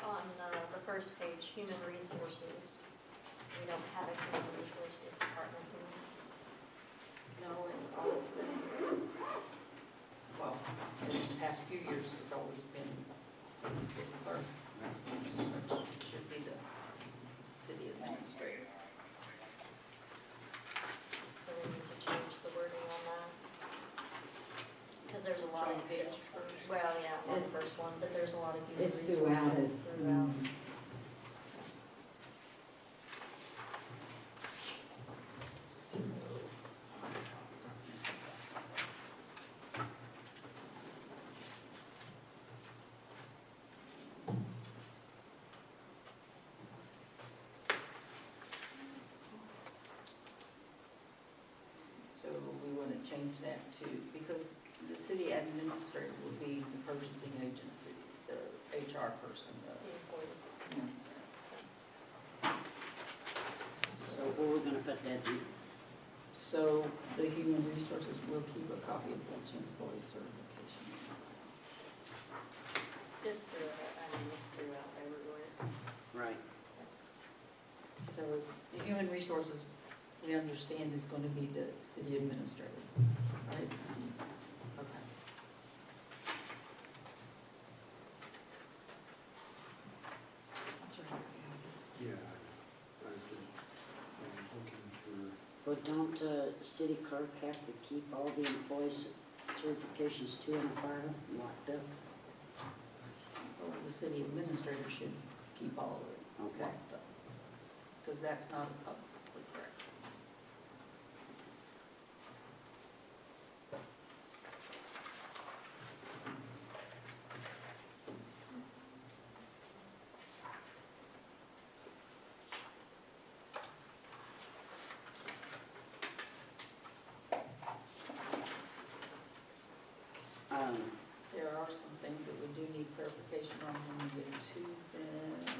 On the first page, human resources, we don't have a human resources department, do we? No, it's always been, well, in the past few years, it's always been the city clerk. So it should be the city administrator. So we need to change the wording on that. Because there's a lot of, Joint page first. well, yeah, on the first one, but there's a lot of human it's throughout resources it. throughout. So we want to change that to, because the city administrator will be the purchasing agents, the HR person, The employees. So where we're gonna put that in? So the human resources will keep a copy of each employee certification. It's throughout, I mean, it's throughout everywhere. Right. So the human resources, we understand is going to be the city administrator, right? Okay. Yeah, I was looking But don't city clerk have to keep all the employees' certifications too in a file, locked up? Well, the city administrator should keep all of it Okay. locked up, because that's not a public record. There are some things that we do need clarification on when we get to them.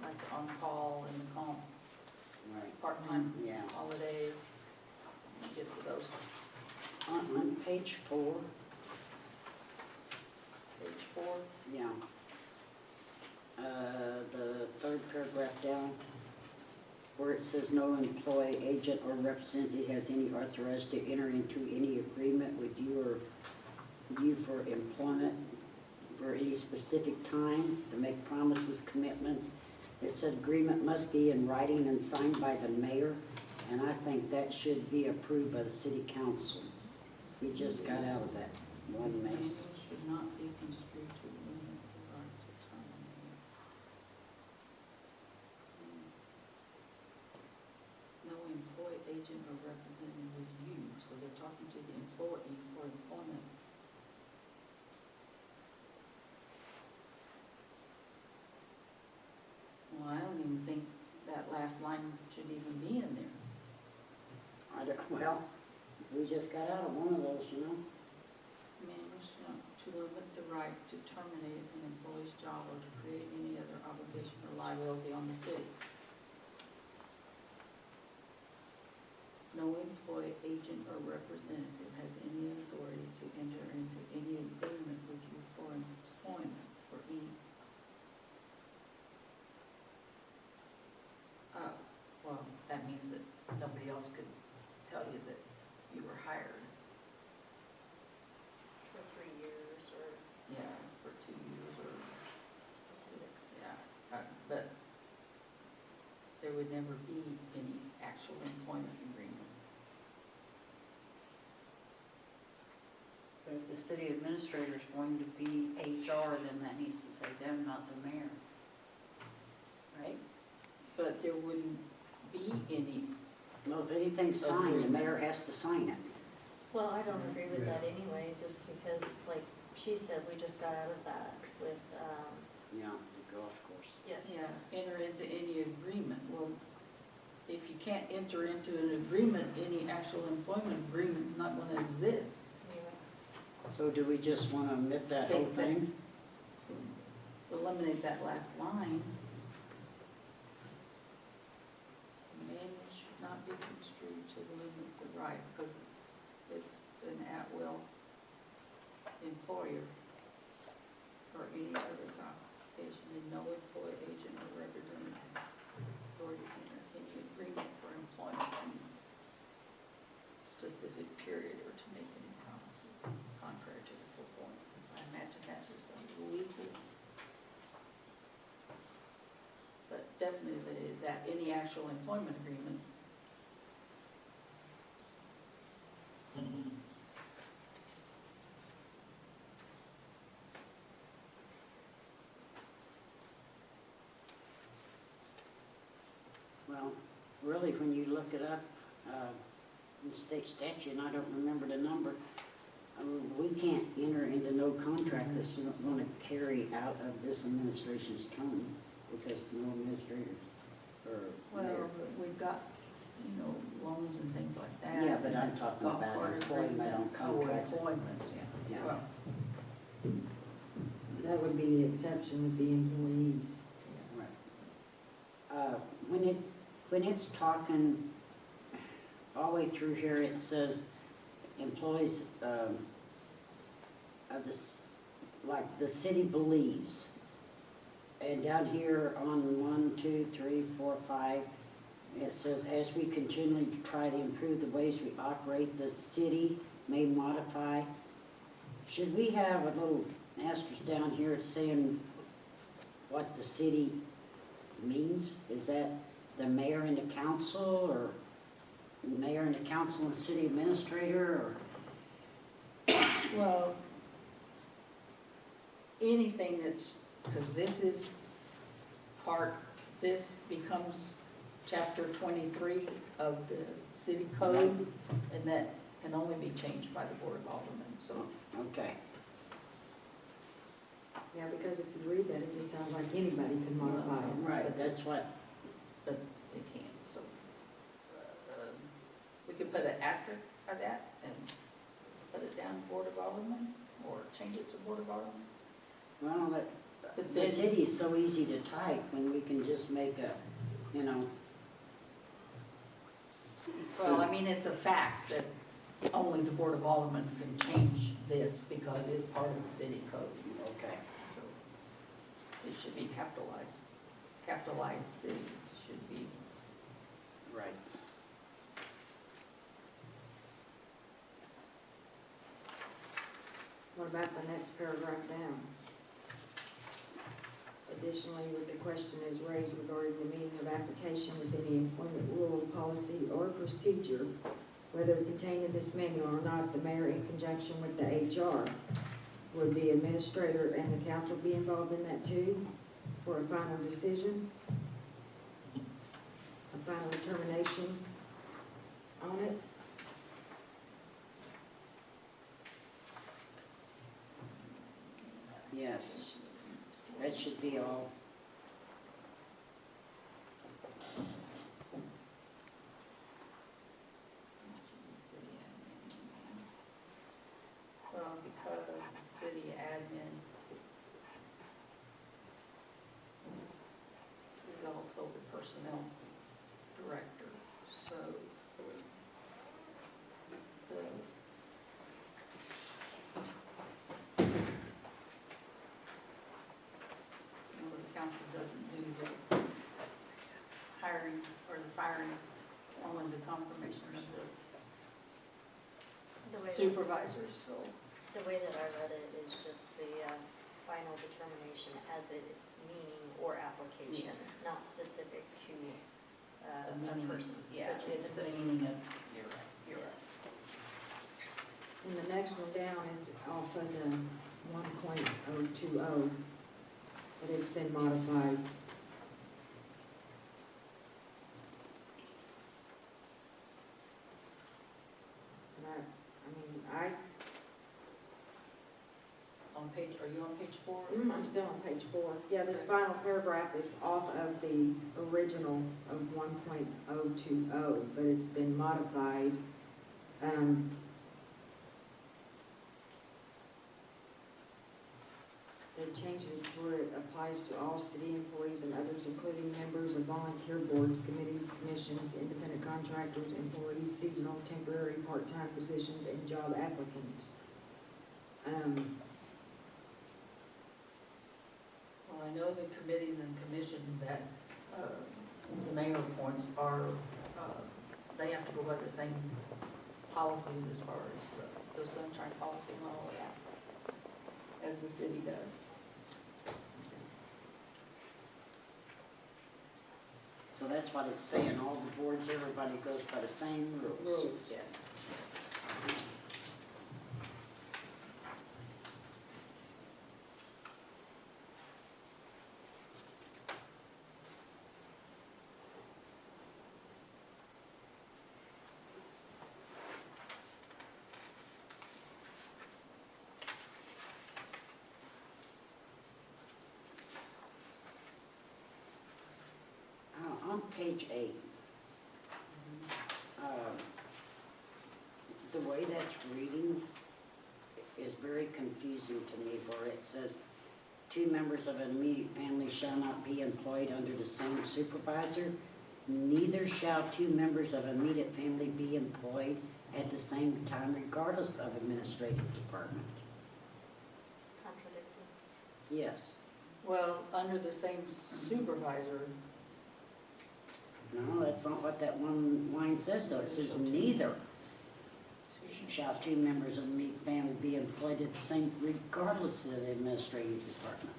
Like the on-call and the comp, Right. part-time Yeah. holiday, we get to those, On page 4, page 4. yeah. The third paragraph down, where it says no employee, agent, or representative has any authorized to enter into any agreement with you or you for employment for any specific time, to make promises, commitments. It said agreement must be in writing and signed by the mayor, and I think that should be approved by the city council. We just got out of that one mess. Should not be construed to limit the right to terminate. No employee, agent, or representative with you, so they're talking to the employee for employment. last line should even be in there. I don't, well, we just got out of one of those, you know? Manual shall to limit the right to terminate an employee's job or to create any other obligation or liability on the city. No employee, agent, or representative has any authority to enter into any agreement with you for employment for any. Well, that means that nobody else could tell you that you were hired. For 3 years or Yeah, for 2 years or, specifics. yeah, but there would never be any actual employment agreement. But if the city administrator is going to be HR, then that needs to say them, not the mayor. Right? But there wouldn't be any, Well, if anything's signed, the mayor has to sign it. Well, I don't agree with that anyway, just because, like she said, we just got out of that with, Yeah, the golf course. yes. yeah, enter into any agreement. Well, if you can't enter into an agreement, any actual employment agreement's not gonna exist. Anyway. So do we just want to omit that whole Take that. thing? Eliminate that last line. Manual should not be construed to limit the right, because it's an at-will employer or any other occupation, and no employee, agent, or representative has authority to enter any agreement for employment in a specific period or to make any promises contrary to the full point. I imagine that's just illegal. But definitely that any actual employment agreement. Well, really, when you look it up, in state statute, and I don't remember the number, we can't enter into no contract that's going to carry out of this administration's term, because no administrators or mayor. Well, we've got, you know, loans and things like that. Yeah, but I'm talking Golf about cart employment agreement. on contracts. Oh, employment, yeah. Yeah. Well, That would be the exception with the employees. Right. When it's talking all the way through here, it says employees of this, like the city believes. And down here on 1, 2, 3, 4, 5, it says, as we continually try to improve the ways we operate, the city may modify. Should we have a little asterisk down here saying what the city means? Is that the mayor and the council, or the mayor and the council and the city administrator, or? Well, anything that's, because this is part, this becomes chapter 23 of the city code, and that can only be changed by the board of aldermen, so. Okay. Yeah, because if you read that, it just sounds like anybody can modify it. Right, that's what, But they can't, so. We could put an asterisk by that and put it down Board of Aldermen, or change it to Board of Aldermen. well, But the then- city is so easy to type when we can just make a, you know, Well, I mean, it's a fact that only the Board of Aldermen can change this because it's part of the city code. okay. So it should be capitalized. Capitalized city should be. Right. What about the next paragraph down? Additionally, with the question is raised regarding the meaning of application within the employment rule, policy, or procedure, whether contained in this manual or not, the mayor in conjunction with the HR, would the administrator and the council be involved in that too, for a final decision? A final determination on it? Yes, that should be all. also the personnel director, so the the council doesn't do the hiring or the firing, only the confirmation of the The way that- supervisors, so. The way that I read it is just the final determination as its meaning or application, Yes. not specific to The a meaning, person. yeah, but just it's the meaning of, you're right, you're right. And the next one down is off of the 1.020, but it's been modified. And I mean, On page, are you on page 4? I'm still on page 4. Yeah, this final paragraph is off of the original of 1.020, but it's been modified. They changed it to where it applies to all city employees and others, including members of volunteer boards, committees, commissions, independent contractors, employees, seasonal, temporary, part-time positions, and job applicants. Well, I know the committees and commissions that the mayor appoints are, they have to go by the same policies as far as the sunshine policy and all of that, as the city does. So that's what it's saying, all the boards, everybody goes by the same rules. Yes. On page 8, the way that's reading is very confusing to me, where it says, 2 members of an immediate family shall not be employed under the same supervisor, neither shall 2 members of immediate family be employed at the same time regardless of administrative department. Contradicting. Yes. Well, under the same supervisor, No, that's not what that one line says, though. It says neither shall 2 members of the immediate family be employed at the same, regardless of the administrative department.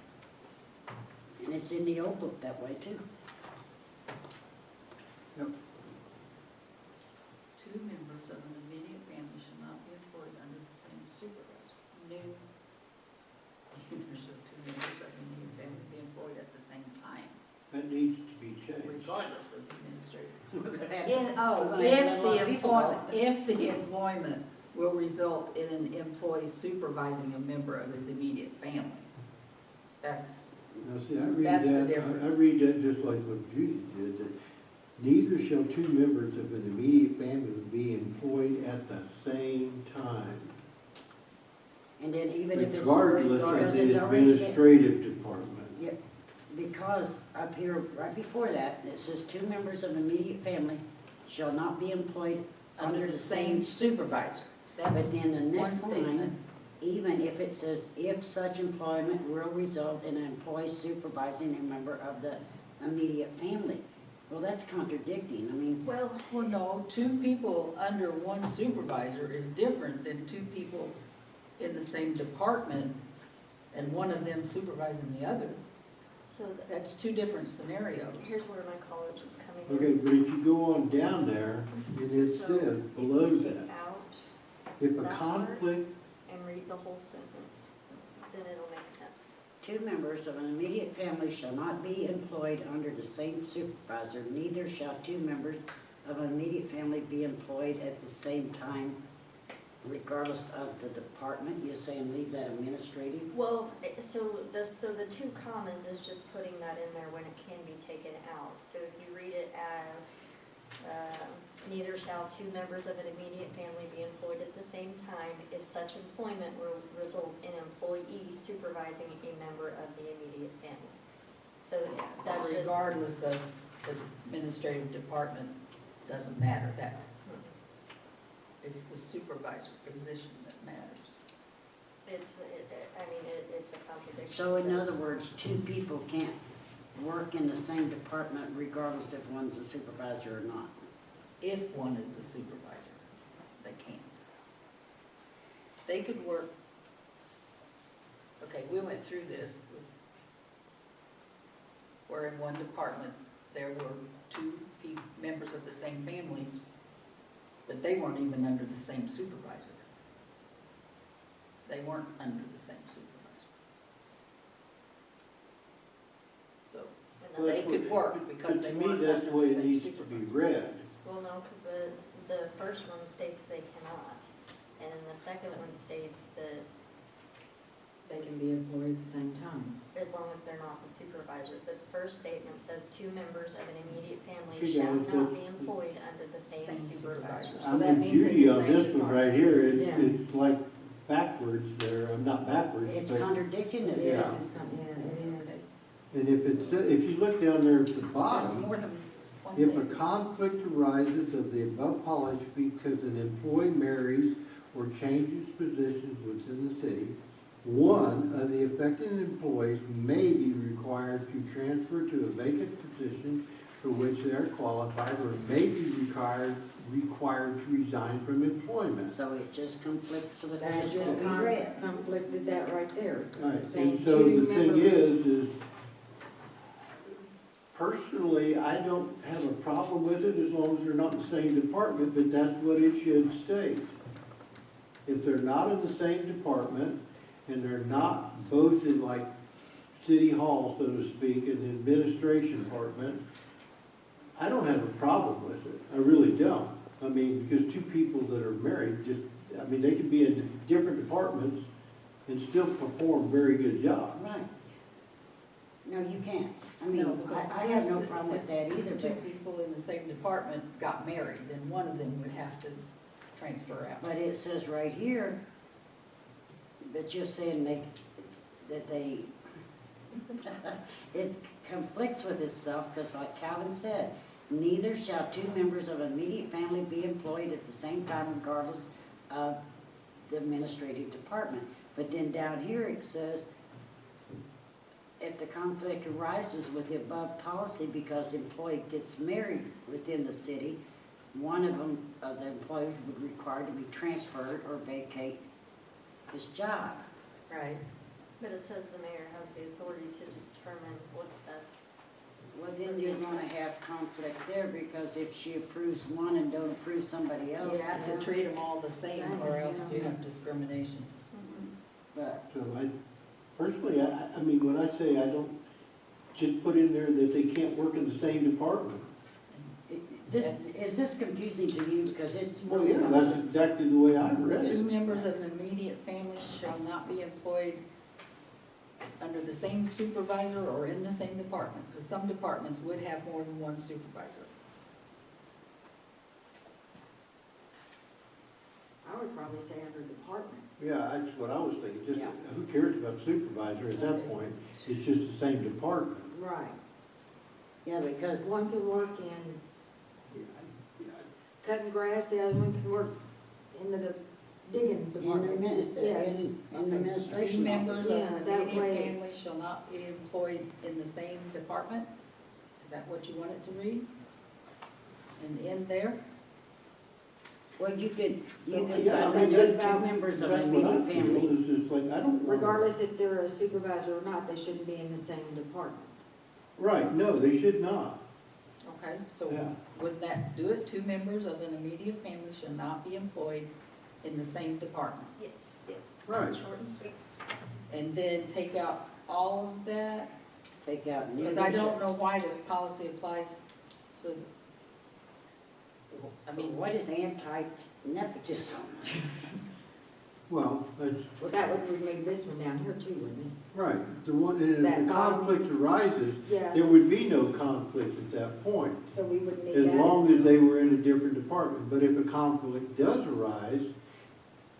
And it's in the old book that way, too. 2 members of an immediate family shall not be employed under the same supervisor. Neither shall 2 members of an immediate family be employed at the same time, That needs to be changed. regardless of the administrative. We're gonna have- In, we're gonna have a lot of people if the employment will result in an employee supervising a member of his immediate family. That's, Now, see, I read That's the that, I difference. read that just like what Judy did, that neither shall 2 members of an immediate family be employed at the same time, And then even if it's, regardless because of the it's already said, administrative department. yeah, because up here, right before that, it says 2 members of immediate family shall not be employed under the same supervisor. That's But then the one next line, statement. even if it says, if such employment will result in an employee supervising a member of the immediate family. Well, that's contradicting, I mean, Well, Well, no, 2 people under one supervisor is different than 2 people in the same department and one of them supervising the other. so That's 2 different scenarios. here's where my college is coming in. Okay, but if you go on down there, it is So, says if below you that, take out if a that part, conflict, and read the whole sentence, then it'll make sense. 2 members of an immediate family shall not be employed under the same supervisor, neither shall 2 members of an immediate family be employed at the same time, regardless of the department. You're saying leave that administrative? Well, so the 2 commas is just putting that in there when it can be taken out. So if you read it as, neither shall 2 members of an immediate family be employed at the same time if such employment will result in employee supervising a member of the immediate family. So that's just, Regardless of the administrative department doesn't matter, that, it's the supervisor position that matters. It's a contradiction. So in but other it's- words, two people can't work in the same department regardless if one's a supervisor or not. If one is a supervisor, they can't. They could work, okay, we went through this, where in one department, there were two members of the same family, but they weren't even under the same supervisor. They weren't under the same supervisor. So, and they that's- could work because they But to weren't me, that's under the way the it same needs to be supervisor. read. Well, no, because the first one states they cannot, and then the second one states that They can be employed at the same time. as long as they're not the supervisor. But the first statement says two members of an immediate family She shall goes not to- be employed under the same Same supervisor. supervisor. So I'm that with means in Judy the on same this one right here, Yeah. it's like backwards there, I'm not backwards, It's but, contradicting Yeah, itself. it's got- yeah, it is. and if you look down there at the There's bottom, more than one if a thing. conflict arises of the above policy because an employee marries or changes positions within the city, one of the affected employees may be required to transfer to a vacant position for which they are qualified, or may be required to resign from employment. So it just conflicts with That what just we read. conflicted that right there. Right, Saying and so two the thing members- is personally, I don't have a problem with it as long as they're not in the same department, but that's what it should state. If they're not in the same department, and they're not both in like city hall, so to speak, in the administration department, I don't have a problem with it, I really don't. I mean, because two people that are married, they can be in different departments and still perform a very good job. Right. No, you can't. I mean, No, because I have no if- problem with that either, If two but, people in the same department got married, then one of them would have to transfer out. but it says right here, but you're saying that they, it conflicts with itself, because like Calvin said, neither shall two members of an immediate family be employed at the same time regardless of the administrative department. But then down here it says, if the conflict arises with the above policy because the employee gets married within the city, one of them, of the employees would require to be transferred or vacate his job. Right. But it says the mayor has the authority to determine what's best. Well, then you're gonna have conflict there, because if she approves one and don't approve somebody else. You have to treat them all the same, or else you have discrimination. But, So personally, I mean, when I say I don't, just put in there that they can't work in the same department. is this confusing to you, because it's. Well, yeah, that's exactly the way I read Two it. members of an immediate family shall not be employed under the same supervisor or in the same department, because some departments would have more than one supervisor. I would probably say under department. Yeah, that's what I was thinking, just, Yeah. who cares about supervisor at that point? It's just the same department. Right. Yeah, because, One can work in Yeah, cutting grass, the other one can work in the digging department. Just- yeah, just- in the Two administration members office. of Yeah, an that immediate way- family shall not be employed in the same department? Is that what you want it to read? And end there? Well, you could Yeah, put I mean, in that- two members of that's an what I immediate feel, family. is just like, I don't want. Regardless if they're a supervisor or not, they shouldn't be in the same department. Right, no, they should not. Okay, so Yeah. would that do it? Two members of an immediate family shall not be employed in the same department. Yes, yes. Right. Short and sweet. And then take out all of that, Take out. because I don't know why this policy applies to, I mean, What is anti-nepotism? Well, that's, Well, that would remove this one down here too, wouldn't right, the one, and if That the bottom- conflict arises, it? Yeah. there would be no conflict at that point, So we would need as that. long as they were in a different department. But if a conflict does arise,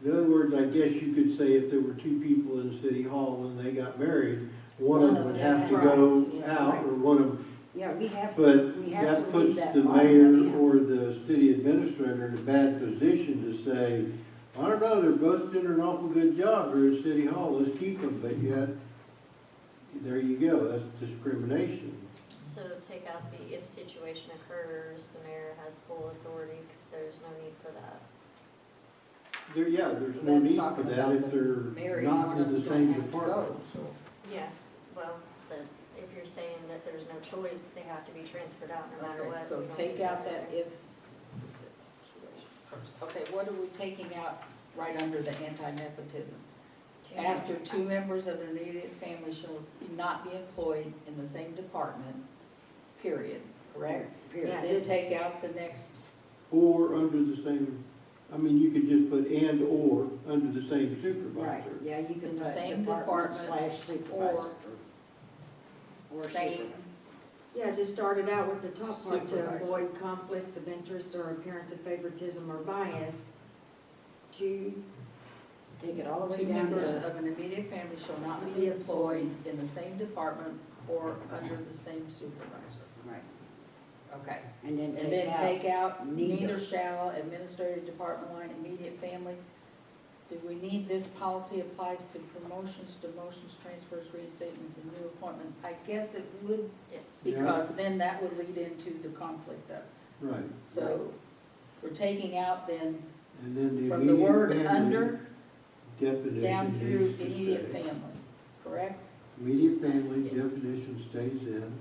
in other words, I guess you could say if there were two people in City Hall and they got married, one of them would have to go Right. out, or one of them, Yeah, we have, But We have that to leave puts that the line mayor in. or the city administrator in a bad position to say, I don't know, they're both doing an awful good job here at City Hall, let's keep them, but yet, there you go, that's discrimination. So take out the if situation occurs, the mayor has full authority, because there's no need for that. There's no That's need for talking that about if the they're mayor, not one in of the them's gonna same have to department. go, so. Yeah, well, but if you're saying that there's no choice, they have to be transferred out no matter Okay, what. so we don't take need out that that in if. Okay, what are we taking out right under the anti-nepotism? there. After two members of an immediate family shall not be employed in the same department, period, correct? Period. Yeah. Then take out the next, Or under the same, I mean, you could just put and or under the same Right, supervisor. yeah, you In can the put same department department slash supervisor. Or same, super- yeah, just started out with the top part to Supervisor. avoid conflicts of interest or appearance of favoritism or bias. To, Take it all the way two down members to, of an immediate family shall not be employed in the same department or under the same supervisor. right, Okay. and then And take then out, take out neither. neither shall administrative department line immediate family. Do we need this policy applies to promotions, demotions, transfers, reinstatements, and new appointments? I guess it would, Yes. Yeah. because then that would lead into the conflict of, Right, so we're taking out then and then the from the immediate word family under definition down through needs to immediate stay. family, correct? Immediate family Yes. definition stays in.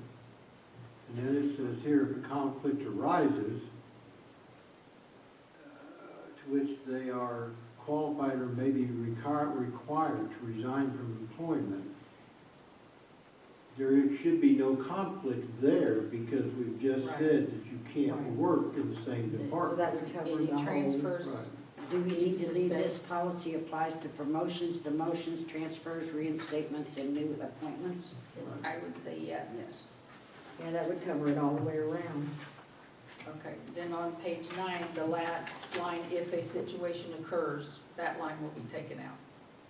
And then it says here, if a conflict arises, to which they are qualified or may be required to resign from employment, there should be no conflict there because we've just Right. said that you can't Right. work in the same so department. that would cover Any the whole. transfers? Right. do we need needs to to leave stay. this policy applies to promotions, demotions, transfers, reinstatements, and new appointments? I would say yes. Yes. Yeah, that would cover it all the way around. Okay, then on page 9, the last line, if a situation occurs, that line will be taken out,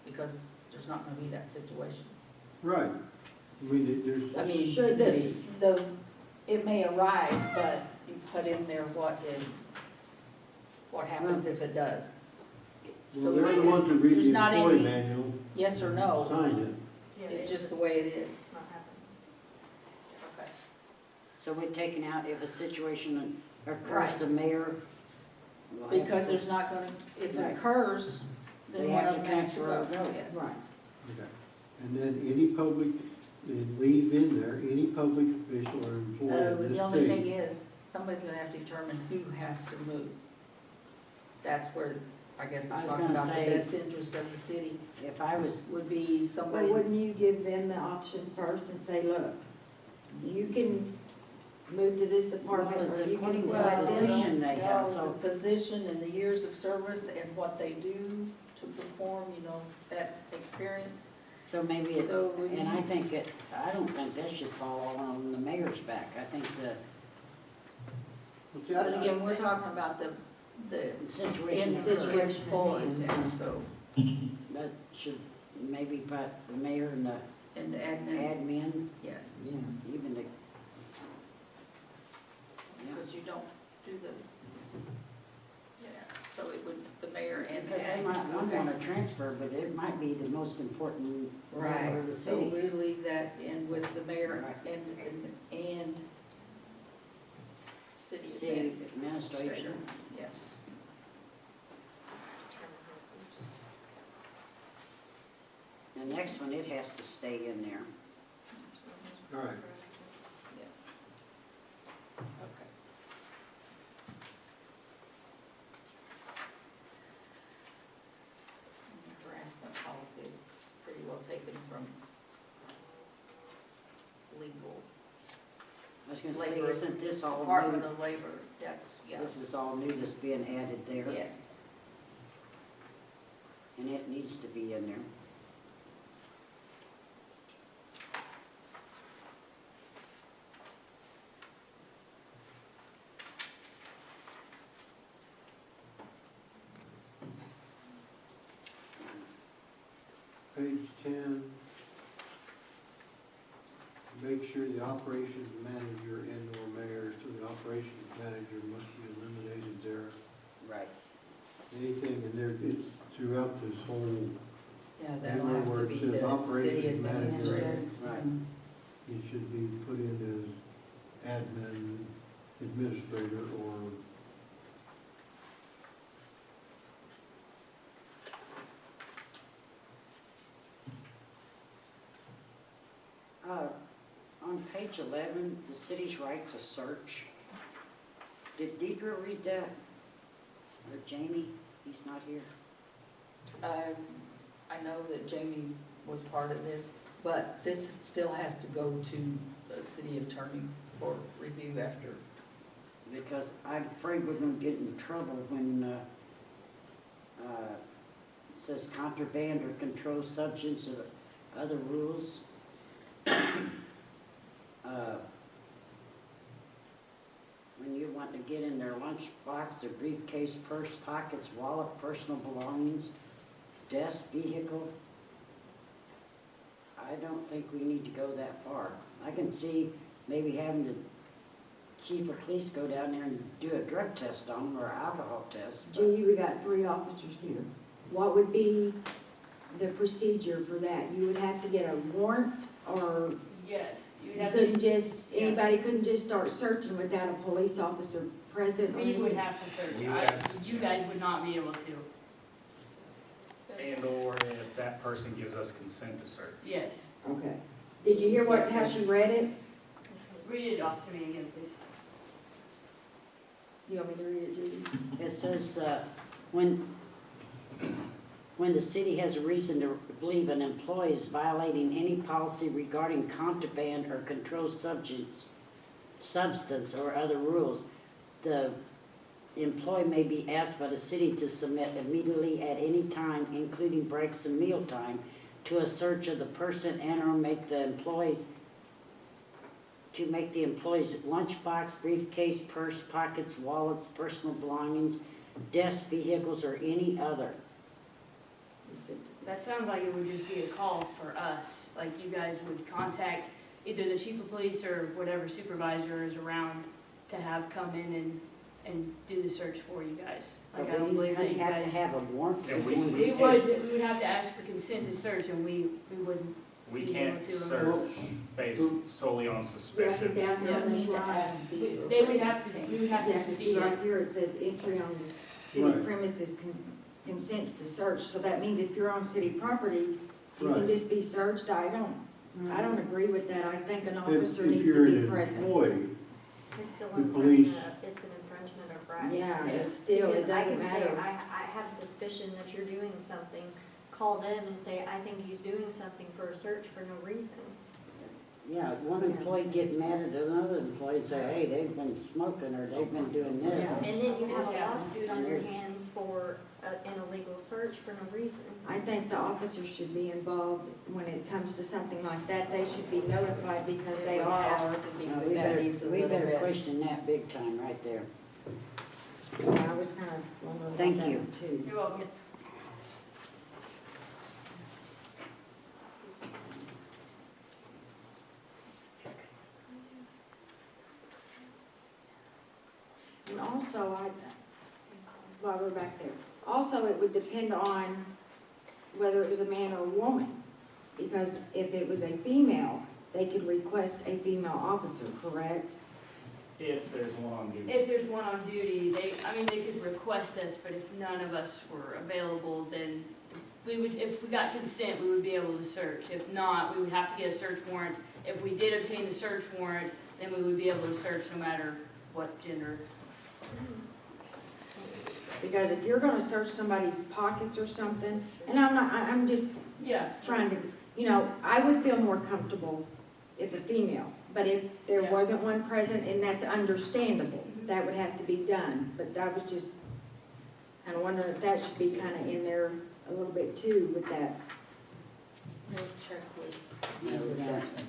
because there's not gonna be that situation. Right. I mean, there's. I mean, Should this, it may arise, but you put in there what happens if it does. Well, they're the ones that read There's the not employee any manual, yes or no, sign it. Yeah, it's just the way it is. It's not happening. Okay. So we're taking out if a situation occurs, Right. the mayor will have Because to- there's not gonna, if it Right. occurs, then They one have of to them has to transfer go. or go. Yes. Right. Okay. And then any public, and leave in there, any public official or employee of The this only thing state. is, somebody's gonna have to determine who has to move. That's where it's, I guess I it's was talking gonna about the say- best interest of the city If I was, would be But somebody, wouldn't you give them the option first and say, look, you can move to this department Well, or it's you can according to let the them. position they have, no, so- the position and the years of service and what they do to perform, that experience. so maybe, it- So would and I you- think I don't think that should fall all on the mayor's back. I think the Well, see, I- But again, we're talking about the situation in occurs. employees, and so, That should maybe put the mayor and the and the admin, admin, yes. Yeah. even the, Because you don't do the, so it would, the mayor and the because they admin. might not Okay. want to transfer, but it might be the most important member Right, of the so city. we leave that in with the mayor Right. and city City administrator. administration. Yes. Determine who's- The next one, it has to stay in there. All right. Okay. Harassment policy, pretty well taken from legal, I was gonna say, Labor- isn't this all Department new? of Labor, that's, yeah, This is all new that's being added there, yes. and it needs to be in there. Page 10. Make sure either the operations manager and or mayor, so the operations manager must be eliminated there. Right. Anything in there, it's throughout this whole, Yeah, that'll have to Where it be says the city operations manager. administrator. Right. it should be put in as admin, administrator, or On page 11, the city's right to search. Did Deidre read that? Or Jamie? He's not here. I know that Jamie was part of this, but this still has to go to the city attorney for review after. Because I'm afraid we're gonna get in trouble when, it says contraband or controlled substance or other rules. When you want to get in their lunchbox, or briefcase, purse, pockets, wallet, personal belongings, desk, vehicle. I don't think we need to go that far. I can see maybe having the chief of police go down there and do a drug test on them or alcohol test. Judy, we got 3 officers here. What would be the procedure for that? You would have to get a warrant, or Yes, you would you have couldn't to, just, yeah. anybody couldn't just start searching without a police officer present? or we would anything? have to search. We would have to. You guys would not be able to. And or if that person gives us consent to search. Yes. Okay. Did you hear how she read it? Read it off to me again, please. You want me to read it, Judy? It says, when the city has a reason to believe an employee is violating any policy regarding contraband or controlled substance or other rules, the employee may be asked by the city to submit immediately at any time, including breaks and mealtime, to a search of the person and or make the employee's lunchbox, briefcase, purse, pockets, wallets, personal belongings, desk, vehicles, or any other. That sounds like it would just be a call for us, like you guys would contact either the chief of police or whatever supervisor is around to have come in and do the search for you guys. Like, I But don't we believe that you have to guys. have a warrant. And We would have to ask for consent to search, and we wouldn't. We be can't able to search based solely on Yeah, suspicion. down here on this To line. ask the- They would have to, we would have Yeah, to 'cause see right it. here it says entry on the city Right. premises consents to search, so that means if you're on city property, you can Right. just be searched. I don't agree with that. I think an if officer needs you're to an be present. employee, It's still The police- it's an infringement of rights. Yeah, it's still, it Because I doesn't can say, matter. I have suspicion that you're doing something, call them and say, I think he's doing something for a search for no reason. Yeah, one employee get mad at another employee and say, hey, they've been smoking or they've been doing this. Yeah. And then you have a Yeah. lawsuit on your hands for an illegal search for no reason. I think the officers should be involved when it comes to something like that. They should be notified because they It would are. have to be, No, but that needs a we little better bit. question that big time right there. Yeah, I was kind of wondering about Thank that you. one too. You're welcome. Excuse me. And also, while we're back there, also it would depend on whether it was a man or a woman. Because if it was a female, they could request a female officer, correct? If there's one on duty. If there's one on duty, they could request us, but if none of us were available, then we would, if we got consent, we would be able to search. If not, we would have to get a search warrant. If we did obtain the search warrant, then we would be able to search no matter what gender. Because if you're gonna search somebody's pockets or something, and I'm just Yeah. trying to, I would feel more comfortable if a female. But if there Yeah. wasn't one present, and that's understandable, that would have to be done. But I was just kind of wondering if that should be kind of in there a little bit too with that. We'll check with Yeah, Jill we're gonna definitely,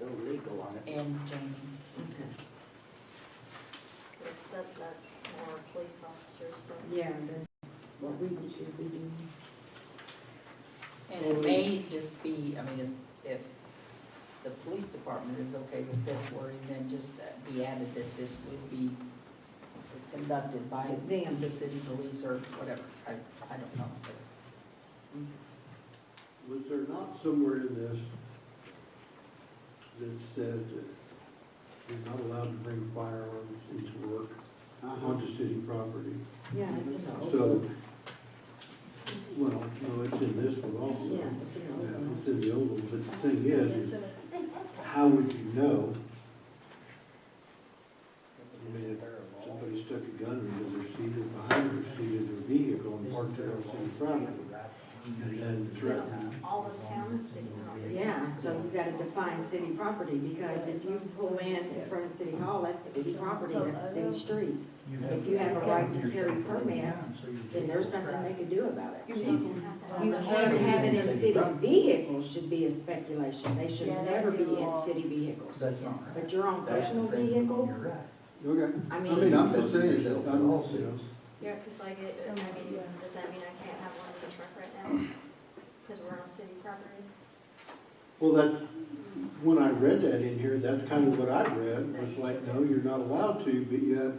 go legal on it. and Jamie. Okay. Except that's more police officers than. Yeah, then what we should be doing. And it may just be, if the police department is okay with this wording, then just be added that this would be conducted by Them. the city police or whatever. I don't know. Was there not somewhere in this that said that you're not allowed to bring firearms into work onto city property? Yeah, it's in the old So, one. well, no, it's in this one also. Yeah, it's in the old Yeah, one. it's in the old one, but the thing is how would you know? I mean, if somebody stuck a gun into their seat or behind their seat of their vehicle and parked there on city property and then threatened. All of town is city property. Yeah, so you gotta define city property, because if you pull in front of City Hall, that's city property, that's a city street. If you have a right to carry permit, then there's nothing they can do about it. You can have You that. can't have it in city vehicles should be a speculation, they should Yeah, never be that's the in law. city vehicles. That's not right. But your own personal vehicle, Okay, I I mean, mean, I'm just saying, I'm also, you know, Yeah, because like, I mean, does that mean I can't have one in the truck right now? Because we're on city property? well, that's, when I read that in here, that's kind of what I read, was like, no, you're not allowed to, but yet,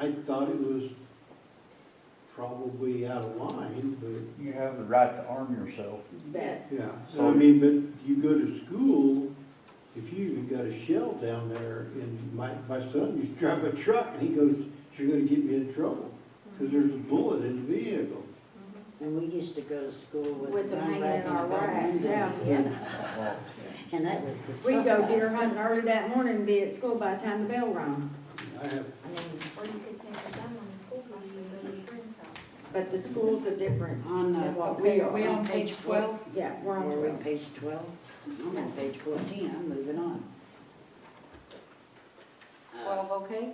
I thought it was probably out of line, but, You have the right to arm yourself. that's, yeah. So, I mean, but you go to school, if you even got a shell down there, and my son used to drive a truck, and he goes, you're gonna get me in trouble, because there's a bullet in the vehicle. And we used to go to school with. with them gun hanging rack in and our a gun rags, window. yeah. And that was the tough. We go deer hunting early that morning and be at school by the time the bell rung. I have, I mean, Or you could take a gun on the school property and go to your friend's house. but the schools are different On, than what Okay, we are are. we on page 12? Yeah, we're on Were we 12. page 12? I'm on page 14, I'm moving on. 12, okay?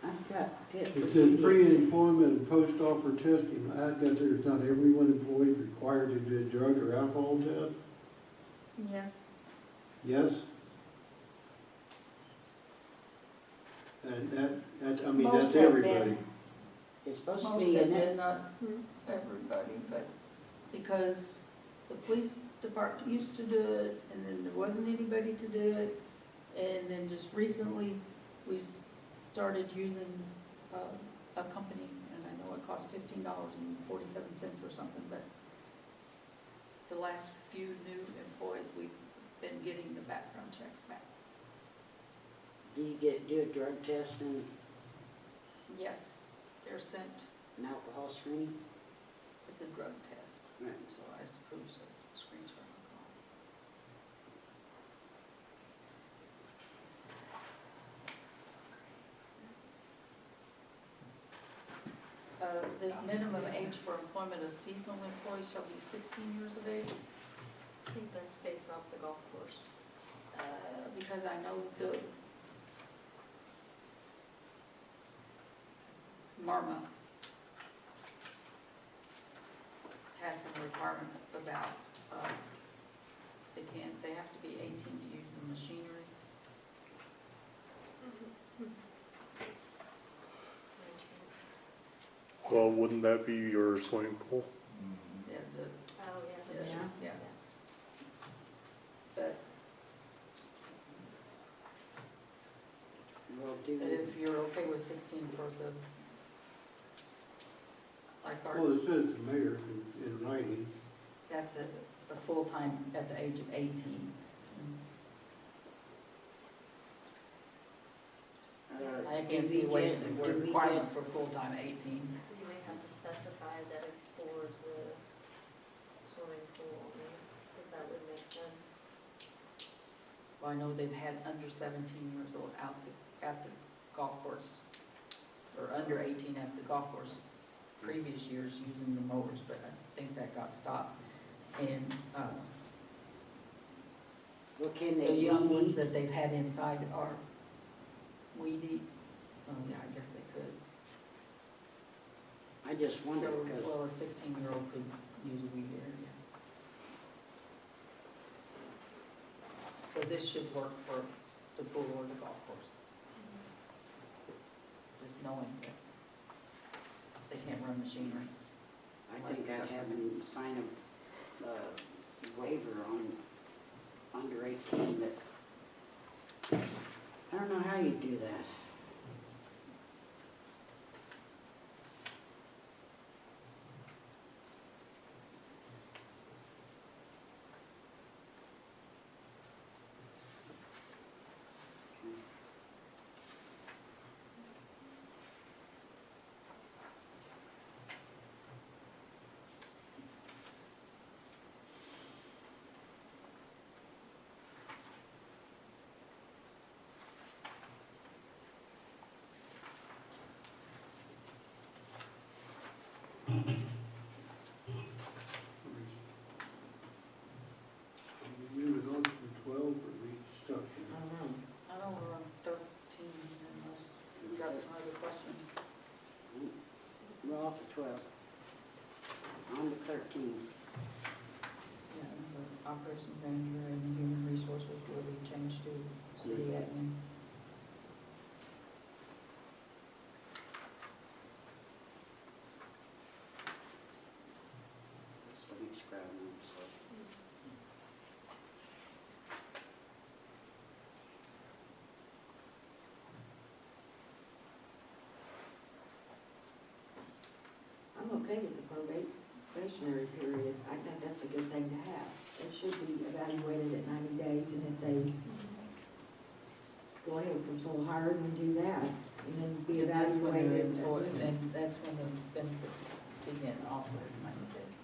I've got fit for it says convenience. pre-employment and post-offer testing, I got there's not everyone employed required to do a drug or alcohol test, Yes. yes? And that, I mean, Most that's have been. everybody. It's supposed to Most be have in been, it. not everybody, but because the police department used to do it, and then there wasn't anybody to do it, and then just recently, we started using a company, and I know it costs $15.47 or something, but the last few new employees, we've been getting the background checks back. Do you do a drug test and Yes, they're sent, an alcohol screening? it's a drug test, Right. so I suppose a screenshot alcohol. This minimum age for employment of seasonal employees shall be 16 years of age, I think that's based off the golf course. because I know the Marma has some requirements about, they have to be 18 to use the machinery. Well, wouldn't that be your swimming pool? Yeah, the, Oh, yeah. yeah, Yeah. yeah. But Well, do if you're okay with 16 for the Well, lifeguards, it says the mayor in writing. that's a full-time at the age of 18. I can't see a way to requirement for full-time 18. You may have to specify that it's for the swimming pool, because that would make sense. Well, I know they've had under 17 years old out at the golf course, or under 18 at the golf course previous years using the mowers, but I think that got stopped. And Well, can they the young weed ones eat? that they've had inside are weedy. Oh, yeah, I guess they could. I just wonder, So, because well, a 16-year-old could use a weed eater, yeah. So this should work for the pool or the golf course. Just knowing that they can't run machinery. I think I'd have them sign a waiver on under 18, but I don't know how you do that. You would go from 12 or we stuck I here? don't know. I don't know, we're on 13 unless you've got some other questions. We're off at 12. On to 13. Yeah, the operations manager and human resources will be changed to city admin. So let me scrap them, so. I'm okay with the probationary period. I think that's a good thing to have. It should be evaluated at 90 days, and if they go ahead for full hire, and do that, and then be That's when they're evaluated. employed, and that's when the benefits begin also, 90 days.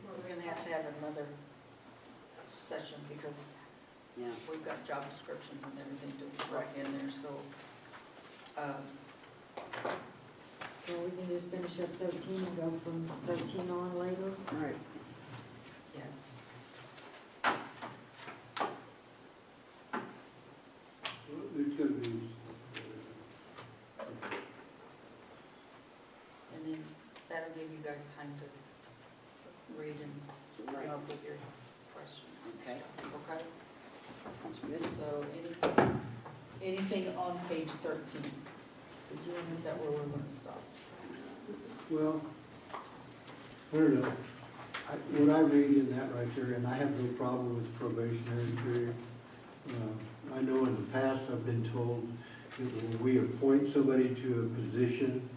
We're gonna have to have another session because Yeah. we've got job descriptions and everything to write in there, so, Well, we can just finish up 13 and go from 13 on later. All right. yes. Well, there's gonna be, And then that'll give you guys time to read and come up with your questions. Okay. Okay? That's good. So anything on page 13? Is that where we're gonna stop? well, I don't know. What I read in that right there, and I have no problem with probationary period. I know in the past I've been told that when we appoint somebody to a position,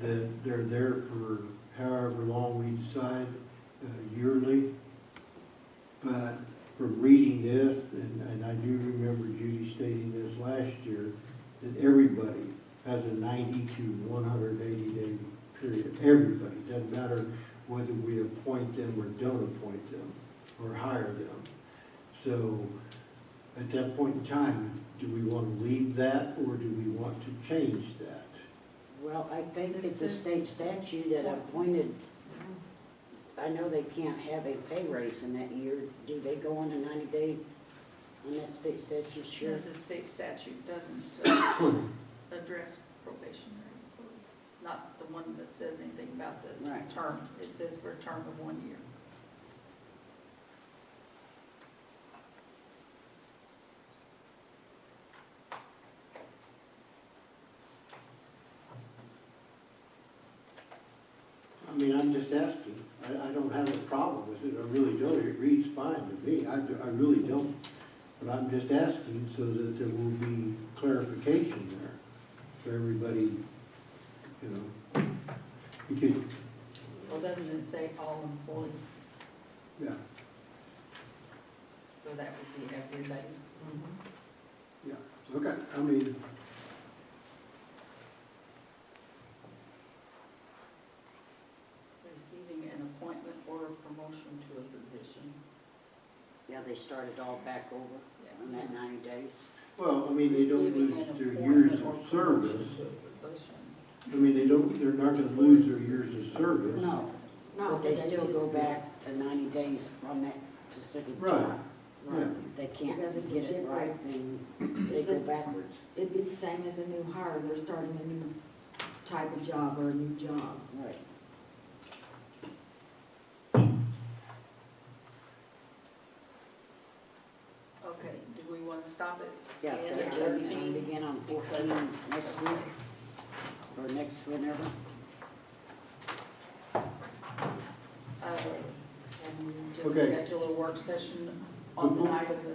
that they're there for however long we decide yearly. But from reading this, and I do remember Judy stating this last year, that everybody has a 90 to 180 day period. Everybody, doesn't matter whether we appoint them or don't appoint them or hire them. So at that point in time, do we want to leave that or do we want to change that? Well, I think This it's a is- state statute that appointed, I know they can't have a pay raise in that year. Do they go on a 90-day on that state statute, Sure. sure? The state statute doesn't address probationary employees, not the one that says anything about the Right. term. It says for a term of 1 year. I mean, I'm just asking. I don't have a problem with it. I really don't. It reads fine to me. I really don't. But I'm just asking so that there will be clarification there for everybody, you know. Because, Well, doesn't it say all employees? yeah, So that would be everybody. yeah. Okay, I mean, Receiving an appointment or a promotion to a position. Yeah, they started all back over on that 90 days. well, I mean, they don't Receiving lose an their appointment years or of promotion service. to a position. I mean, they're not gonna lose their years of service. No, No, but they still just- go back to 90 days on that specific Right. job. Yeah. If they can't Because it's a get it right, then they It's go a- backwards. It'd be the same as a new hire. They're starting a new type of job or a new job. Right. want to stop it? Yeah, And that at would be 13? begin on 14 next week, or next whenever. And we just Okay. schedule a work session on the night of the.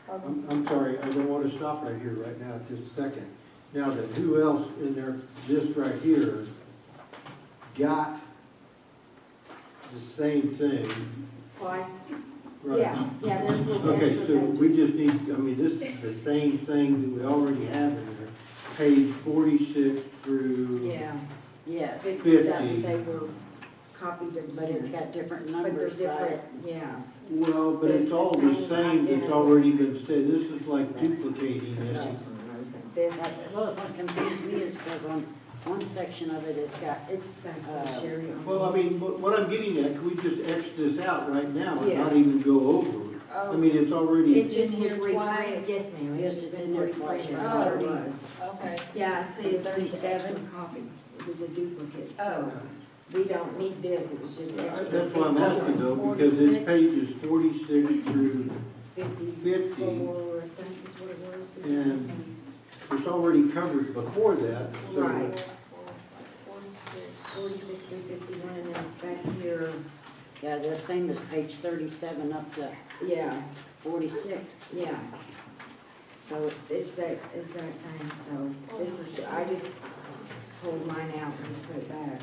I'm sorry, I don't want to stop right here, right now, just a second. Now then, who else in their list right here got the same thing? Twice, Right. yeah, there's little Okay, extra so we pages. just need, I mean, this is the same thing that we already have in there, page 46 through, Yeah, Yes, 57, they were copied again. but it's got different But they're numbers, different, right? yeah. well, but it's all the same that's already been said. This is like duplicating it. This, What confused me is because on one section of it, it's got, it's back to Sherry. on Well, I mean, this. what I'm getting at, can we just X this out right now and Yeah. not even go over it? I Oh, mean, it's already, It's just in was here reprinted, twice? yes, ma'am. Yes, just it's been in there twice. reprinted. Oh. It was. okay. Yeah, I see, there's an 37. extra copy. It was a duplicate, Oh. so we don't need this, it was just extra. that's why I'm asking though, because this page is 46 through 50. 54, I think is what it was. And it's already covered before that, so. Right. 46. 46 through 51, and then it's back here, yeah, the same as page 37 up to yeah, 46. yeah. So It's that exact thing, so this is, I just pulled mine out and just put it back.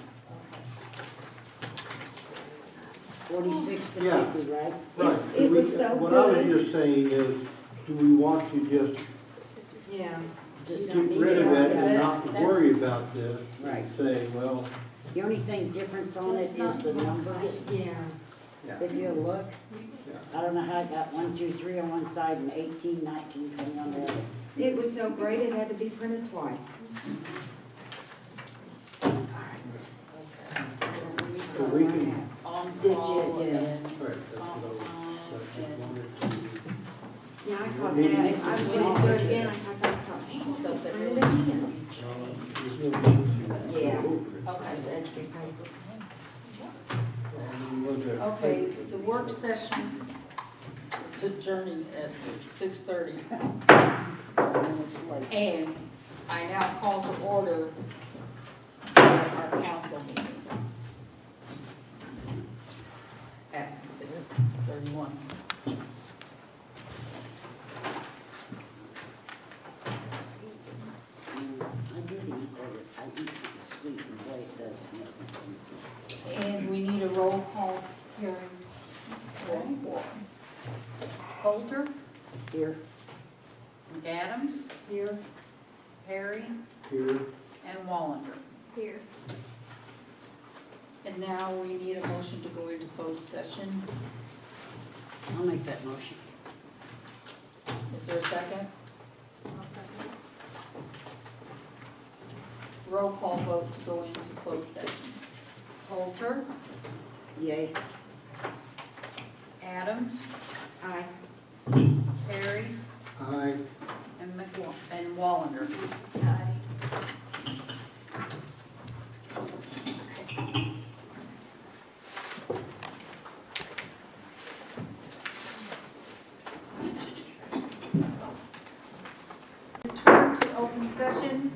46 to Yeah. 50, right? Right. It was so What I was good. just saying is, do we want to just Yeah. Just get don't need rid it. of it Is and that- not that's- worry about this? Right. And say, well, The only thing difference on it is the numbers. Yeah, yeah, If you look, yeah. I don't know how I got 1, 2, 3 on one side and 18, 19, 20 on the other. it was so great, it had to be printed twice. So we can- On Did you? call Yeah. and, Right, that's what I wanted to. Yeah, I caught Maybe that, make some I went small to do it pictures. again, I caught that, I thought, man, stuff just that print really it needs to again. be changed. Yeah, Okay. just extra paper. Okay, the work session is adjourning at 6:30. And I now call to order our council meeting at 6:31. I did eat that. I eat something sweet and what it does. And we need a roll call hearing. Coulter, Here, McAdams, Here, Perry, Here, and Wallander. Here. And now we need a motion to go into closed session. I'll make that motion. Is there a second? I'll second. Roll call vote to go into closed session. Coulter, Yay. Adams, aye. Perry, aye. and Wallander. Aye. Return to open session.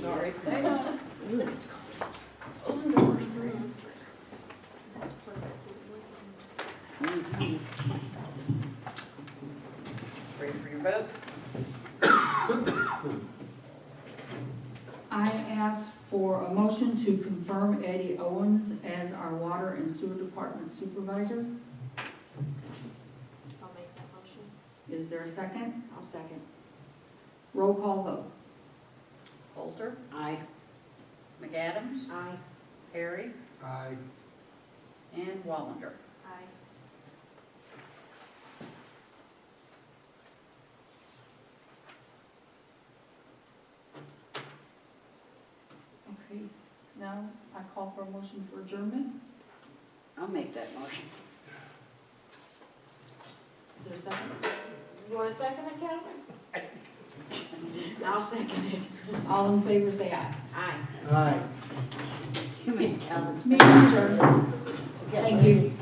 Sorry. Hang on. Ready for your vote? I ask for a motion to confirm Eddie Owens as our water and sewer department supervisor. I'll make that motion. Is there a second? I'll second. Roll call vote. Coulter, Aye. McAdams, Aye. Perry, Aye. and Wallander. Aye. Okay, now I call for a motion for adjournment. I'll make that motion. Is there a second? You want a second, Calvin? I'll second it. All in favor, say aye. Aye. Aye. You made Calvin's. Meeting adjourned. Thank you. you.